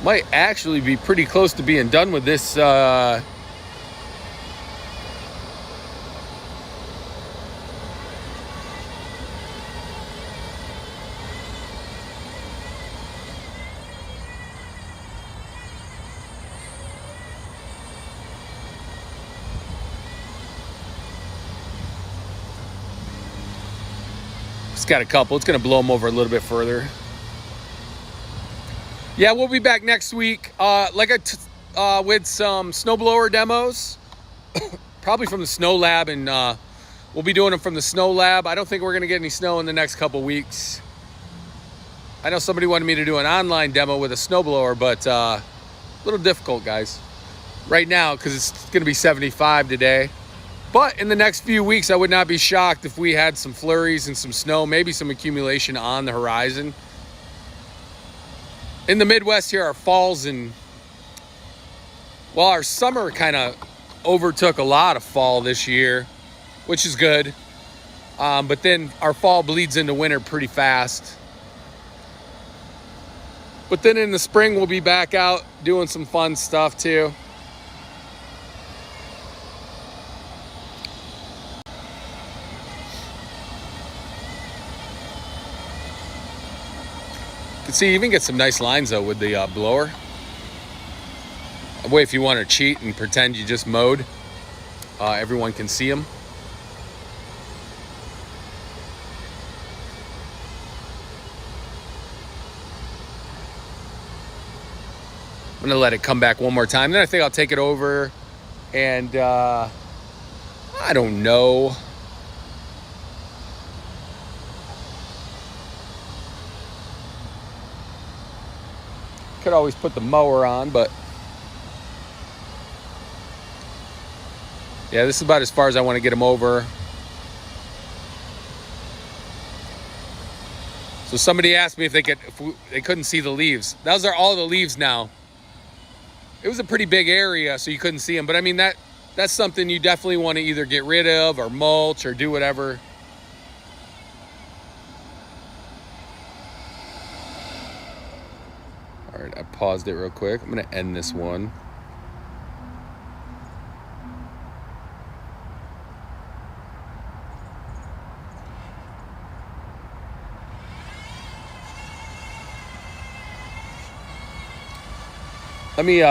Might actually be pretty close to being done with this. It's got a couple. It's going to blow them over a little bit further. Yeah, we'll be back next week with some snowblower demos, probably from the Snow Lab, and we'll be doing them from the Snow Lab. I don't think we're going to get any snow in the next couple weeks. I know somebody wanted me to do an online demo with a snowblower, but a little difficult, guys, right now, because it's going to be 75 today. But in the next few weeks, I would not be shocked if we had some flurries and some snow, maybe some accumulation on the horizon. In the Midwest here, our falls our summer kind of overtook a lot of fall this year, which is good. But then our fall bleeds into winter pretty fast. But then in the spring, we'll be back out doing some fun stuff too. See, you even get some nice lines though with the blower. That way, if you want to cheat and pretend you just mowed, everyone can see them. I'm gonna let it come back one more time. Then I think I'll take it over and I don't know. Could always put the mower on, but yeah, this is about as far as I want to get them over. So somebody asked me if they couldn't see the leaves. Those are all the leaves now. It was a pretty big area, so you couldn't see them. But I mean, that's something you definitely want to either get rid of or mulch or do whatever. All right, I paused it real quick. I'm going to end this one. Let me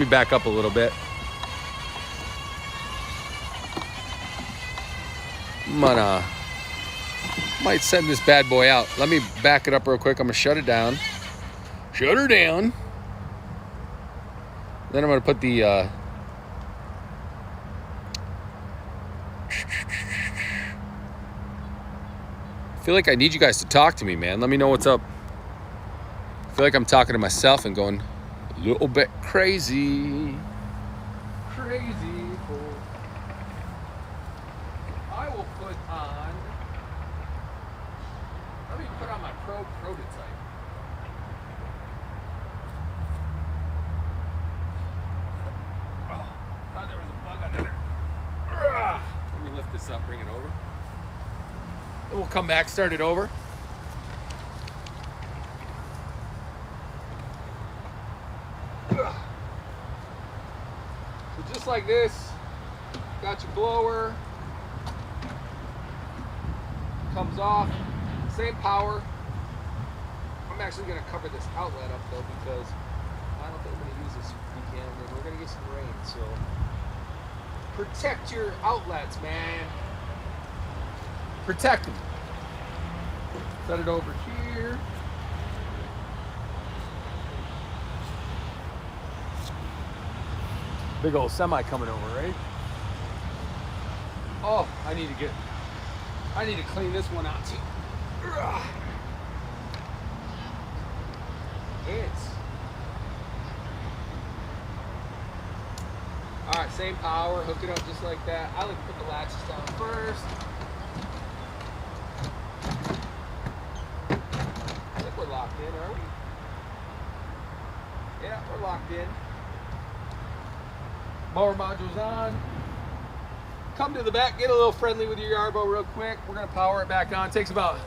back up a little bit. Might send this bad boy out. Let me back it up real quick. I'm gonna shut it down. Shut her down. Then I'm gonna put the I feel like I need you guys to talk to me, man. Let me know what's up. I feel like I'm talking to myself and going a little bit crazy. Crazy. I will put on, let me put on my prototype. Oh, thought there was a bug under there. Let me lift this up, bring it over. Then we'll come back, start it over. So just like this, got your blower, comes off, same power. I'm actually going to cover this outlet up though because I don't think I'm going to use this weekend and we're going to get some rain, so protect your outlets, man. Protect them. Set it over here. Big old semi coming over, right? Oh, I need to clean this one out too. All right, same power, hook it up just like that. I like to put the latches down first. I think we're locked in, are we? Yeah, we're locked in. Mower module's on. Come to the back, get a little friendly with your Yarbo real quick. We're gonna power it back on. It takes about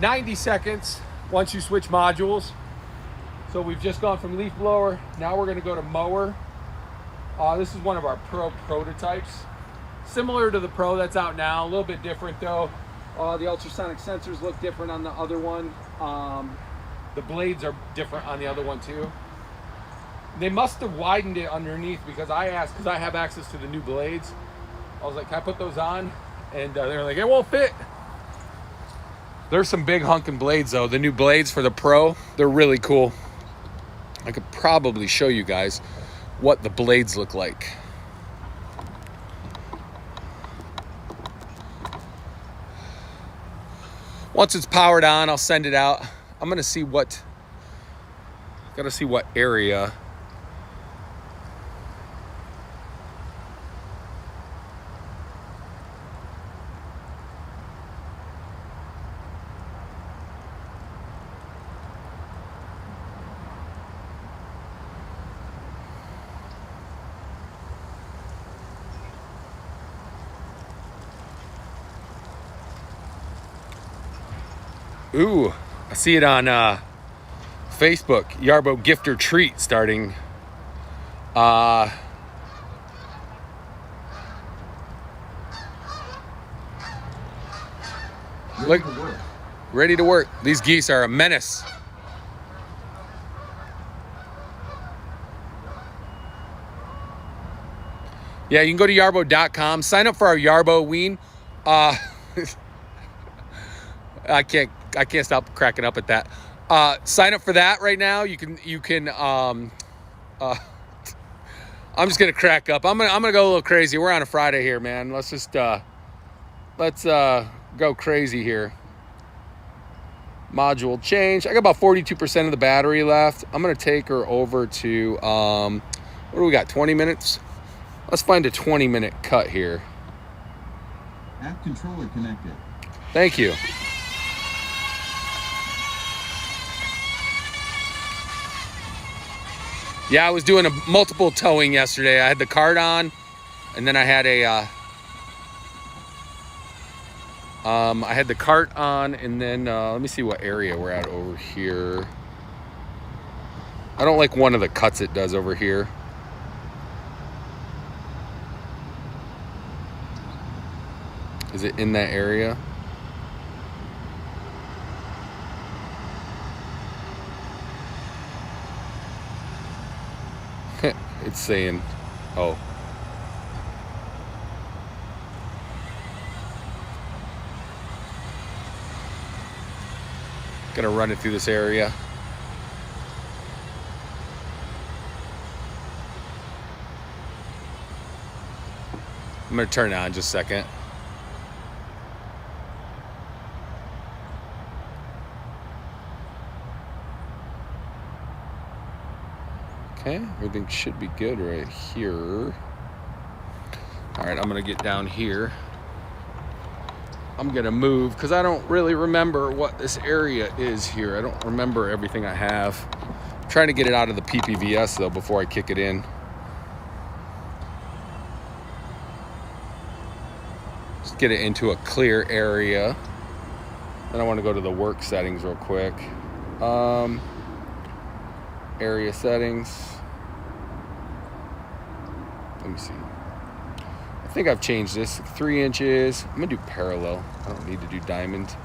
90 seconds once you switch modules. So we've just gone from leaf blower. Now we're gonna go to mower. This is one of our Pro prototypes. Similar to the Pro that's out now, a little bit different though. The ultrasonic sensors look different on the other one. The blades are different on the other one too. They must have widened it underneath because I asked, because I have access to the new blades. I was like, can I put those on? And they were like, it won't fit. There's some big hunking blades though. The new blades for the Pro, they're really cool. I could probably show you guys what the blades look like. Once it's powered on, I'll send it out. I'm gonna see what, gotta see what area. Ooh, I see it on Facebook. Yarbo gift or treat starting. Look, ready to work. These geese are a menace. Yeah, you can go to yarbo.com. Sign up for our Yarbo wean. I can't stop cracking up at that. Sign up for that right now. You can I'm just gonna crack up. I'm gonna go a little crazy. We're on a Friday here, man. Let's just go crazy here. Module change. I got about 42% of the battery left. I'm gonna take her over to what do we got? 20 minutes. Let's find a 20-minute cut here. App controller connected. Thank you. Yeah, I was doing a multiple towing yesterday. I had the cart on, and then I had the cart on, and then let me see what area we're at over here. I don't like one of the cuts it does over here. Is it in that area? It's saying, oh. Gonna run it through this area. I'm gonna turn it on just a second. Okay, everything should be good right here. All right, I'm gonna get down here. I'm gonna move because I don't really remember what this area is here. I don't remember everything I have. I'm trying to get it out of the PPVS though before I kick it in. Just get it into a clear area. Then I want to go to the work settings real quick. Area settings. Let me see. I think I've changed this 3 inches. I'm gonna do parallel. I don't need to do diamond.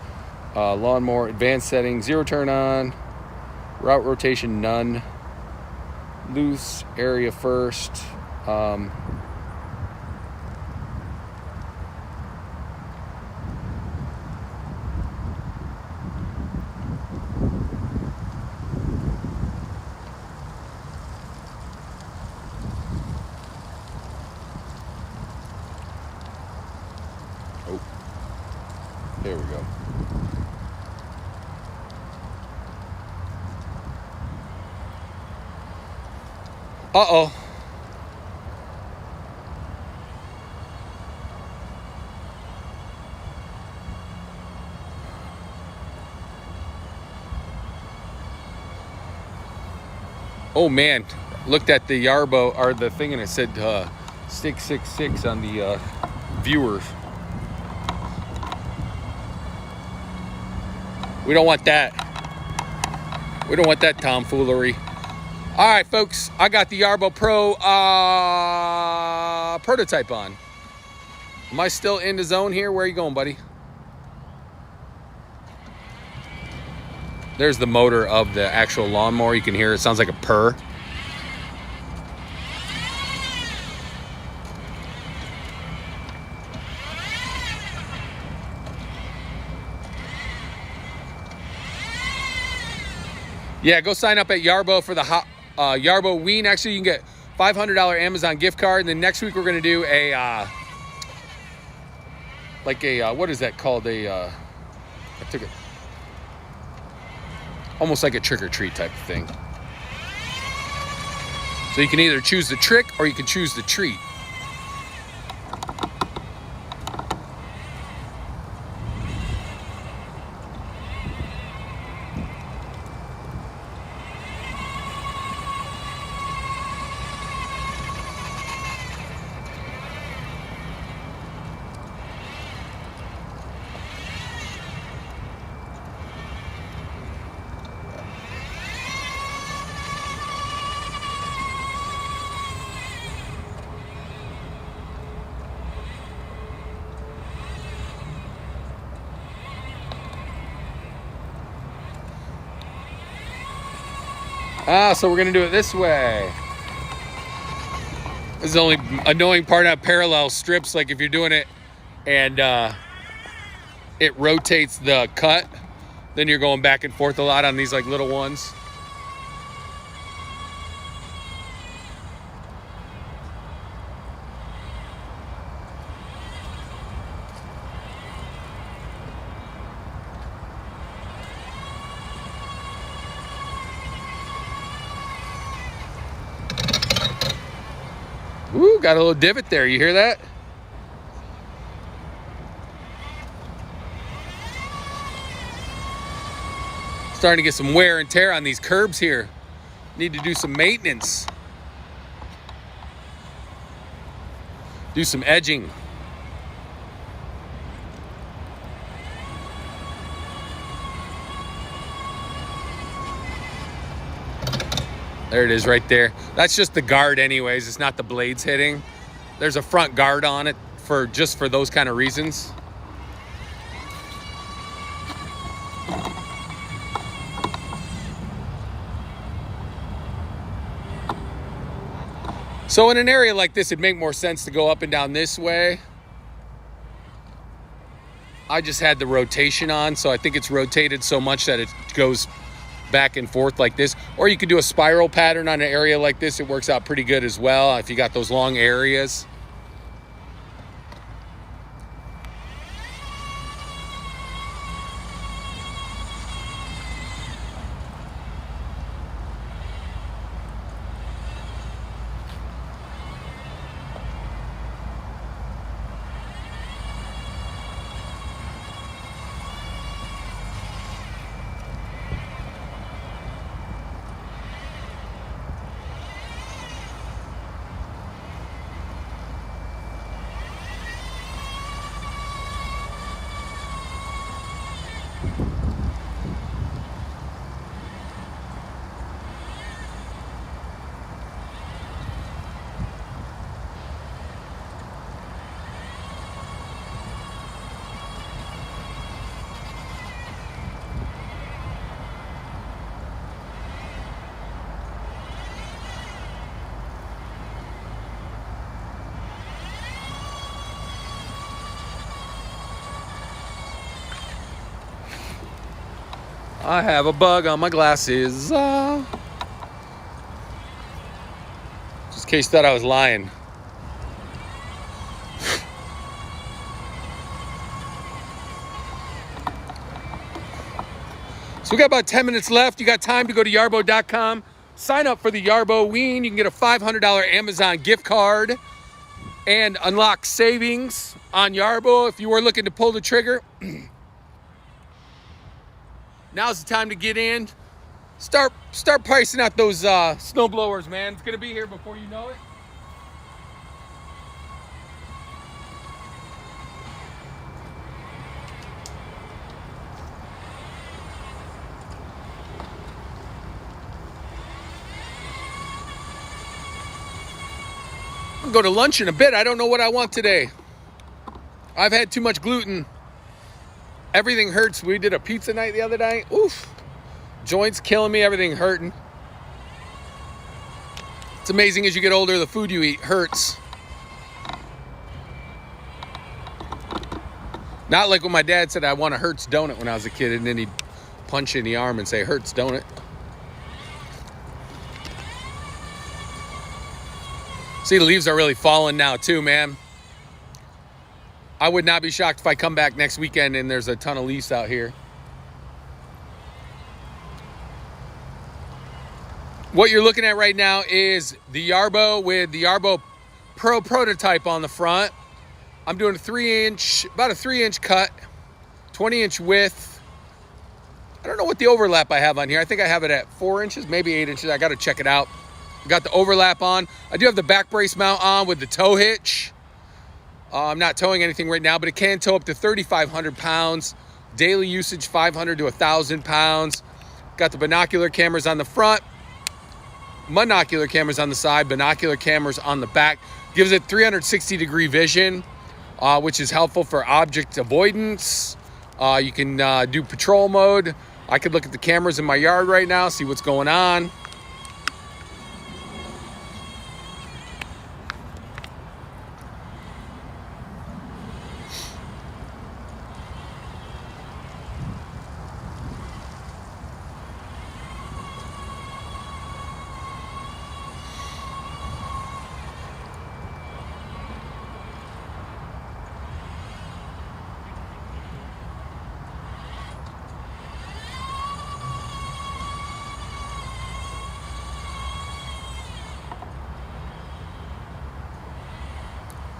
Lawnmower advanced settings, 0 turn on, route rotation none, loose area first. There we go. Uh-oh. Oh man, looked at the Yarbo or the thing and it said 666 on the viewers. We don't want that. We don't want that tomfoolery. All right, folks, I got the Yarbo Pro prototype on. Am I still in the zone here? Where are you going, buddy? There's the motor of the actual lawnmower. You can hear it sounds like a purr. Yeah, go sign up at Yarbo for the Yarbo wean. Actually, you can get $500 Amazon gift card. And then next week we're going to do a what is that called? I took it. Almost like a trick or treat type of thing. So you can either choose the trick or you can choose the treat. So we're gonna do it this way. This is the only annoying part of parallel strips. Like if you're doing it and it rotates the cut, then you're going back and forth a lot on these like little ones. Ooh, got a little divot there. You hear that? Starting to get some wear and tear on these curbs here. Need to do some maintenance. Do some edging. There it is right there. That's just the guard anyways. It's not the blades hitting. There's a front guard on it for just for those kind of reasons. So in an area like this, it'd make more sense to go up and down this way. I just had the rotation on, so I think it's rotated so much that it goes back and forth like this. Or you could do a spiral pattern on an area like this. It works out pretty good as well if you got those long areas. I have a bug on my glasses. Just in case you thought I was lying. So we got about 10 minutes left. You got time to go to yarbo.com. Sign up for the Yarbo Ween. You can get a $500 Amazon gift card and unlock savings on Yarbo if you were looking to pull the trigger. Now's the time to get in. Start pricing out those snowblowers, man. It's gonna be here before you know it. I'll go to lunch in a bit. I don't know what I want today. I've had too much gluten. Everything hurts. We did a pizza night the other night. Oof. Joints killing me. Everything hurting. It's amazing as you get older, the food you eat hurts. Not like when my dad said I want a Hertz donut when I was a kid, and then he'd punch you in the arm and say, Hertz donut. See, the leaves are really falling now too, man. I would not be shocked if I come back next weekend and there's a ton of leaves out here. What you're looking at right now is the Yarbo with the Yarbo Pro prototype on the front. I'm doing about a 3-inch cut, 20-inch width. I don't know what the overlap I have on here. I think I have it at 4 inches, maybe 8 inches. I got to check it out. Got the overlap on. I do have the back brace mount on with the tow hitch. I'm not towing anything right now, but it can tow up to 3,500 pounds. Daily usage, 500 to 1,000 pounds. Got the binocular cameras on the front, monocular cameras on the side, binocular cameras on the back. Gives it 360-degree vision, which is helpful for object avoidance. You can do patrol mode. I could look at the cameras in my yard right now, see what's going on.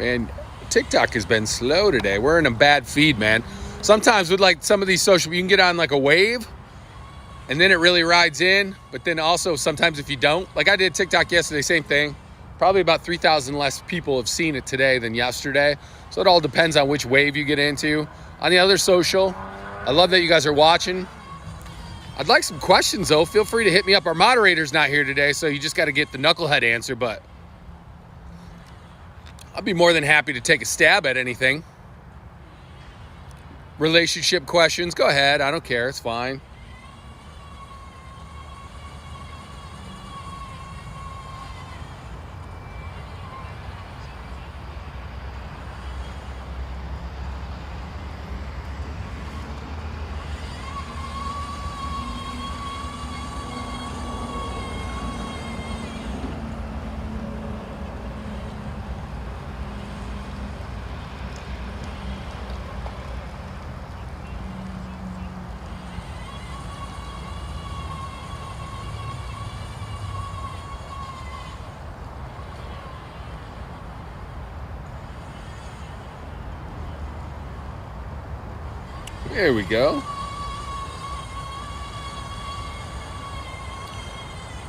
And TikTok has been slow today. We're in a bad feed, man. Sometimes with like some of these social, you can get on like a wave and then it really rides in. But then also sometimes if you don't, like I did TikTok yesterday, same thing. Probably about 3,000 less people have seen it today than yesterday. So it all depends on which wave you get into. On the other social, I love that you guys are watching. I'd like some questions though. Feel free to hit me up. Our moderator's not here today, so you just got to get the knucklehead answer, but I'll be more than happy to take a stab at anything. Relationship questions, go ahead. I don't care. It's fine. There we go.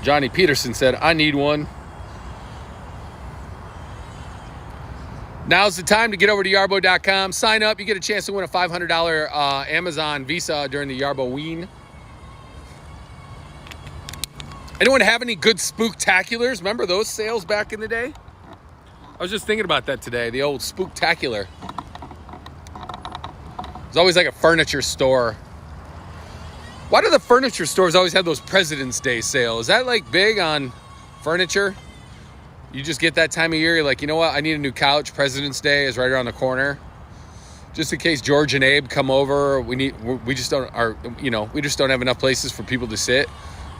Johnny Peterson said, I need one. Now's the time to get over to Yarbo.com. Sign up. You get a chance to win a $500 Amazon Visa during the Yarbo-ween. Anyone have any good spooktaculars? Remember those sales back in the day? I was just thinking about that today, the old spooktacular. There's always like a furniture store. Why do the furniture stores always have those President's Day sales? Is that like big on furniture? You just get that time of year, you're like, you know what? I need a new couch. President's Day is right around the corner. Just in case George and Abe come over, we just don't have enough places for people to sit.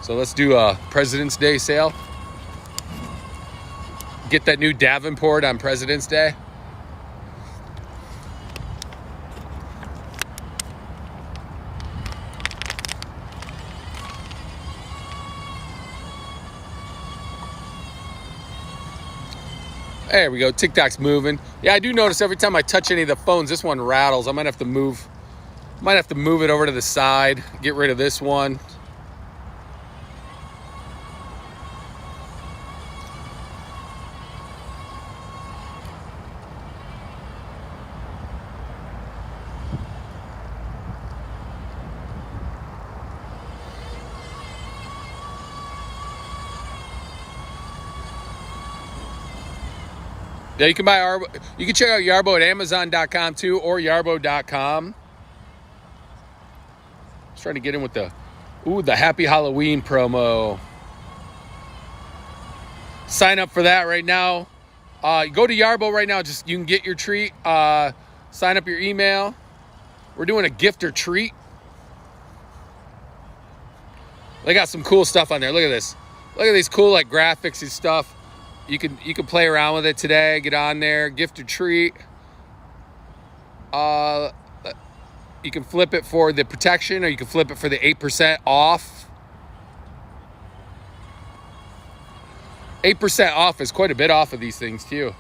So let's do a President's Day sale. Get that new Davenport on President's Day. There we go. TikTok's moving. Yeah, I do notice every time I touch any of the phones, this one rattles. I might have to move it over to the side. Get rid of this one. Yeah, you can buy Yarbo. You can check out Yarbo at Amazon.com too, or Yarbo.com. I was trying to get in with the Happy Halloween promo. Sign up for that right now. Go to Yarbo right now. You can get your treat. Sign up your email. We're doing a gift or treat. They got some cool stuff on there. Look at this. Look at these cool like graphics and stuff. You can play around with it today. Get on there, gift or treat. You can flip it for the protection, or you can flip it for the 8% off. 8% off is quite a bit off of these things too.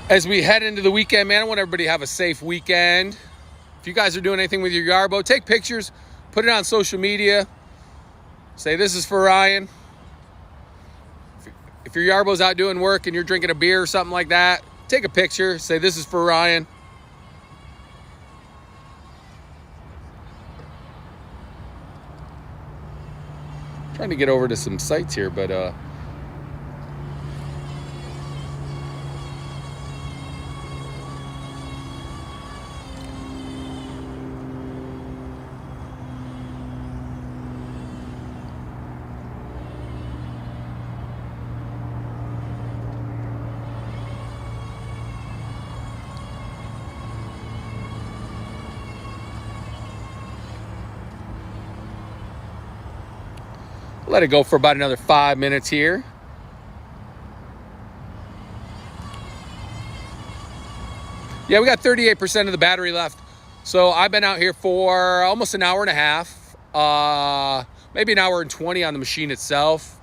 As we head into the weekend, man, I want everybody to have a safe weekend. If you guys are doing anything with your Yarbo, take pictures, put it on social media. Say, this is for Ryan. If your Yarbo's out doing work and you're drinking a beer or something like that, take a picture. Say, this is for Ryan. Trying to get over to some sites here, but let it go for about another 5 minutes here. Yeah, we got 38% of the battery left. So I've been out here for almost an hour and a half, maybe an hour and 20 on the machine itself.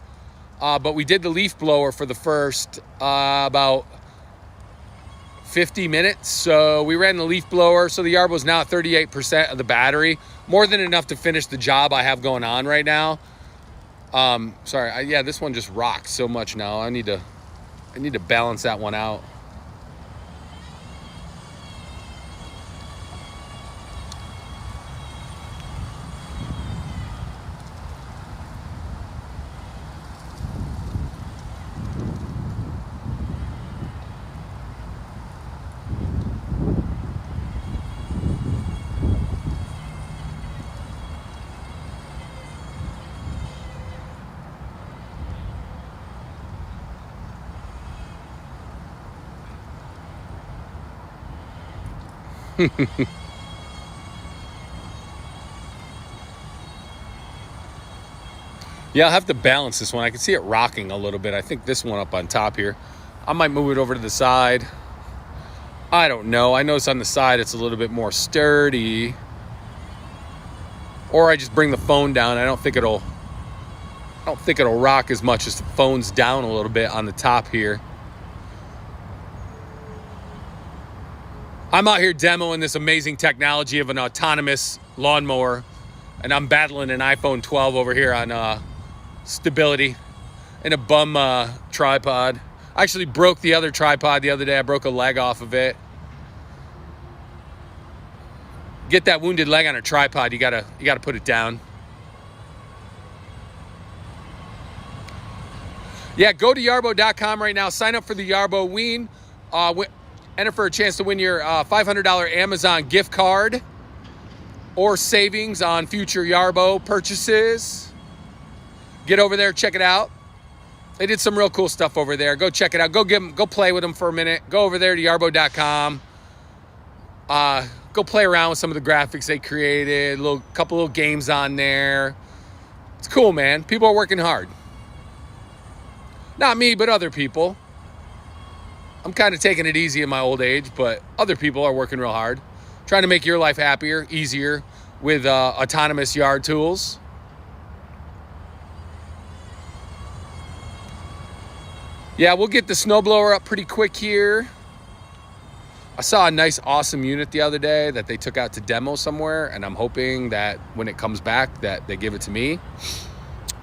But we did the leaf blower for the first about 50 minutes. So we ran the leaf blower. So the Yarbo's now at 38% of the battery, more than enough to finish the job I have going on right now. Sorry, yeah, this one just rocks so much now. I need to balance that one out. Yeah, I'll have to balance this one. I can see it rocking a little bit. I think this one up on top here, I might move it over to the side. I don't know. I notice on the side it's a little bit more sturdy. Or I just bring the phone down. I don't think it'll rock as much as the phone's down a little bit on the top here. I'm out here demoing this amazing technology of an autonomous lawnmower, and I'm battling an iPhone 12 over here on stability and a bum tripod. I actually broke the other tripod the other day. I broke a leg off of it. Get that wounded leg on a tripod, you gotta put it down. Yeah, go to yarbo.com right now. Sign up for the Yarbo Ween. Enter for a chance to win your $500 Amazon gift card or savings on future Yarbo purchases. Get over there, check it out. They did some real cool stuff over there. Go check it out. Go play with them for a minute. Go over there to yarbo.com. Go play around with some of the graphics they created. Couple little games on there. It's cool, man. People are working hard. Not me, but other people. I'm kind of taking it easy in my old age, but other people are working real hard, trying to make your life happier, easier with autonomous yard tools. Yeah, we'll get the snowblower up pretty quick here. I saw a nice, awesome unit the other day that they took out to demo somewhere, and I'm hoping that when it comes back that they give it to me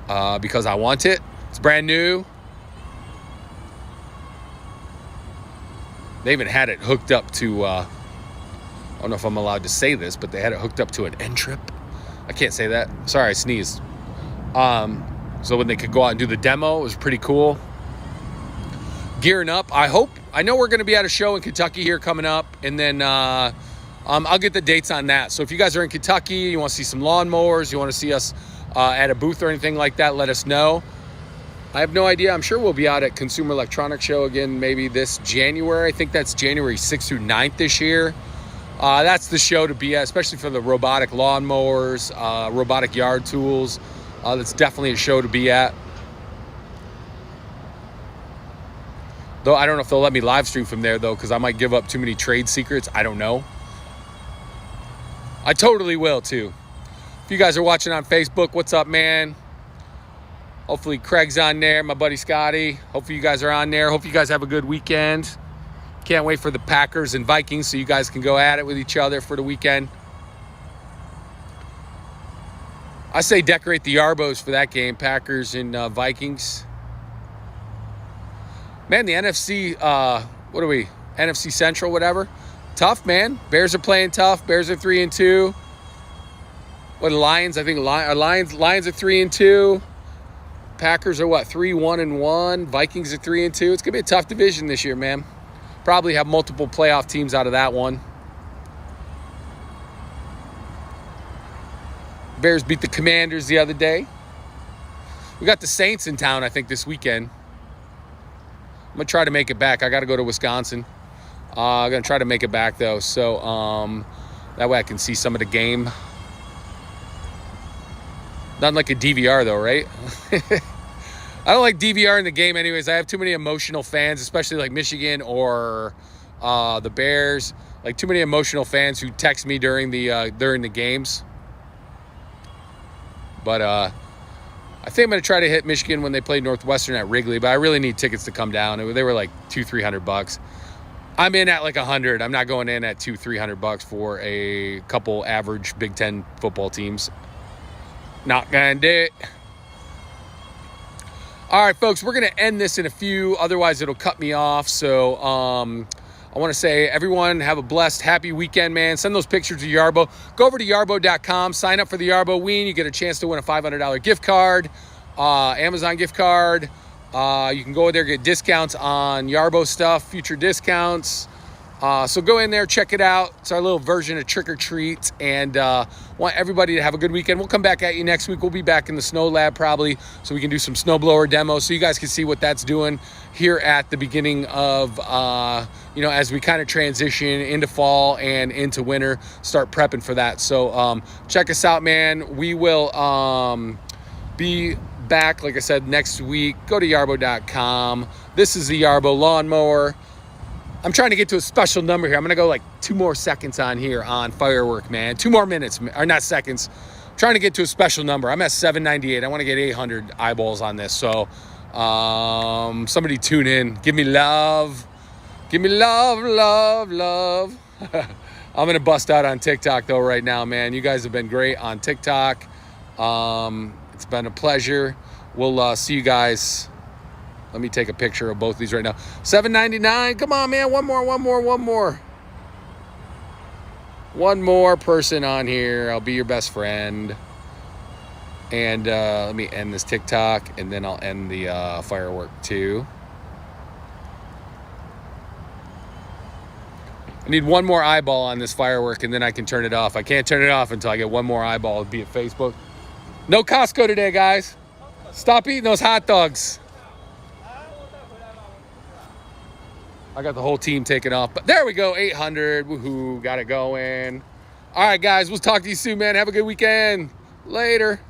because I want it. It's brand new. They even had it hooked up to, I don't know if I'm allowed to say this, but they had it hooked up to an N-trip. I can't say that. Sorry, I sneezed. So when they could go out and do the demo, it was pretty cool. Gearing up. I know we're going to be at a show in Kentucky here coming up, and then I'll get the dates on that. So if you guys are in Kentucky, you want to see some lawnmowers, you want to see us at a booth or anything like that, let us know. I have no idea. I'm sure we'll be out at Consumer Electronics Show again maybe this January. I think that's January 6th through 9th this year. That's the show to be at, especially for the robotic lawnmowers, robotic yard tools. That's definitely a show to be at. Though I don't know if they'll let me live stream from there, though, because I might give up too many trade secrets. I don't know. I totally will, too. If you guys are watching on Facebook, what's up, man? Hopefully Craig's on there, my buddy Scotty. Hopefully you guys are on there. Hope you guys have a good weekend. Can't wait for the Packers and Vikings so you guys can go at it with each other for the weekend. I say decorate the Yarbos for that game, Packers and Vikings. Man, the NFC, what are we? NFC Central, whatever. Tough, man. Bears are playing tough. Bears are 3-2. What, Lions? I think Lions are 3-2. Packers are what, 3-1-1. Vikings are 3-2. It's gonna be a tough division this year, man. Probably have multiple playoff teams out of that one. Bears beat the Commanders the other day. We got the Saints in town, I think, this weekend. I'm gonna try to make it back. I gotta go to Wisconsin. I'm gonna try to make it back though, so that way I can see some of the game. Not like a DVR though, right? I don't like DVR in the game anyways. I have too many emotional fans, especially like Michigan or the Bears. Like, too many emotional fans who text me during the games. But I think I'm going to try to hit Michigan when they play Northwestern at Wrigley, but I really need tickets to come down. They were like $200-300. I'm in at like 100. I'm not going in at $200-300 for a couple average Big Ten football teams. Not going to do it. All right, folks, we're going to end this in a few. Otherwise, it'll cut me off. So I want to say, everyone, have a blessed, happy weekend, man. Send those pictures to Yarbo. Go over to yarbo.com. Sign up for the Yarbo Ween. You get a chance to win a $500 gift card, Amazon gift card. You can go there, get discounts on Yarbo stuff, future discounts. So go in there, check it out. It's our little version of Trick or Treat, and want everybody to have a good weekend. We'll come back at you next week. We'll be back in the snow lab probably, so we can do some snowblower demos, so you guys can see what that's doing here at the beginning of, as we kind of transition into fall and into winter, start prepping for that. So check us out, man. We will be back, like I said, next week. Go to yarbo.com. This is the Yarbo lawnmower. I'm trying to get to a special number here. I'm going to go like 2 more seconds on here on firework, man. 2 more minutes, or not seconds. I'm trying to get to a special number. I'm at 798. I want to get 800 eyeballs on this. So somebody tune in. Give me love. Give me love, love, love. I'm going to bust out on TikTok, though, right now, man. You guys have been great on TikTok. It's been a pleasure. We'll see you guys. Let me take a picture of both these right now. $7.99. Come on, man. One more. One more person on here. I'll be your best friend. And let me end this TikTok, and then I'll end the firework too. I need one more eyeball on this firework, and then I can turn it off. I can't turn it off until I get one more eyeball, be it Facebook. No Costco today, guys. Stop eating those hot dogs. I got the whole team taken off, but there we go. 800. Woohoo. Got it going. All right, guys. We'll talk to you soon, man. Have a good weekend. Later.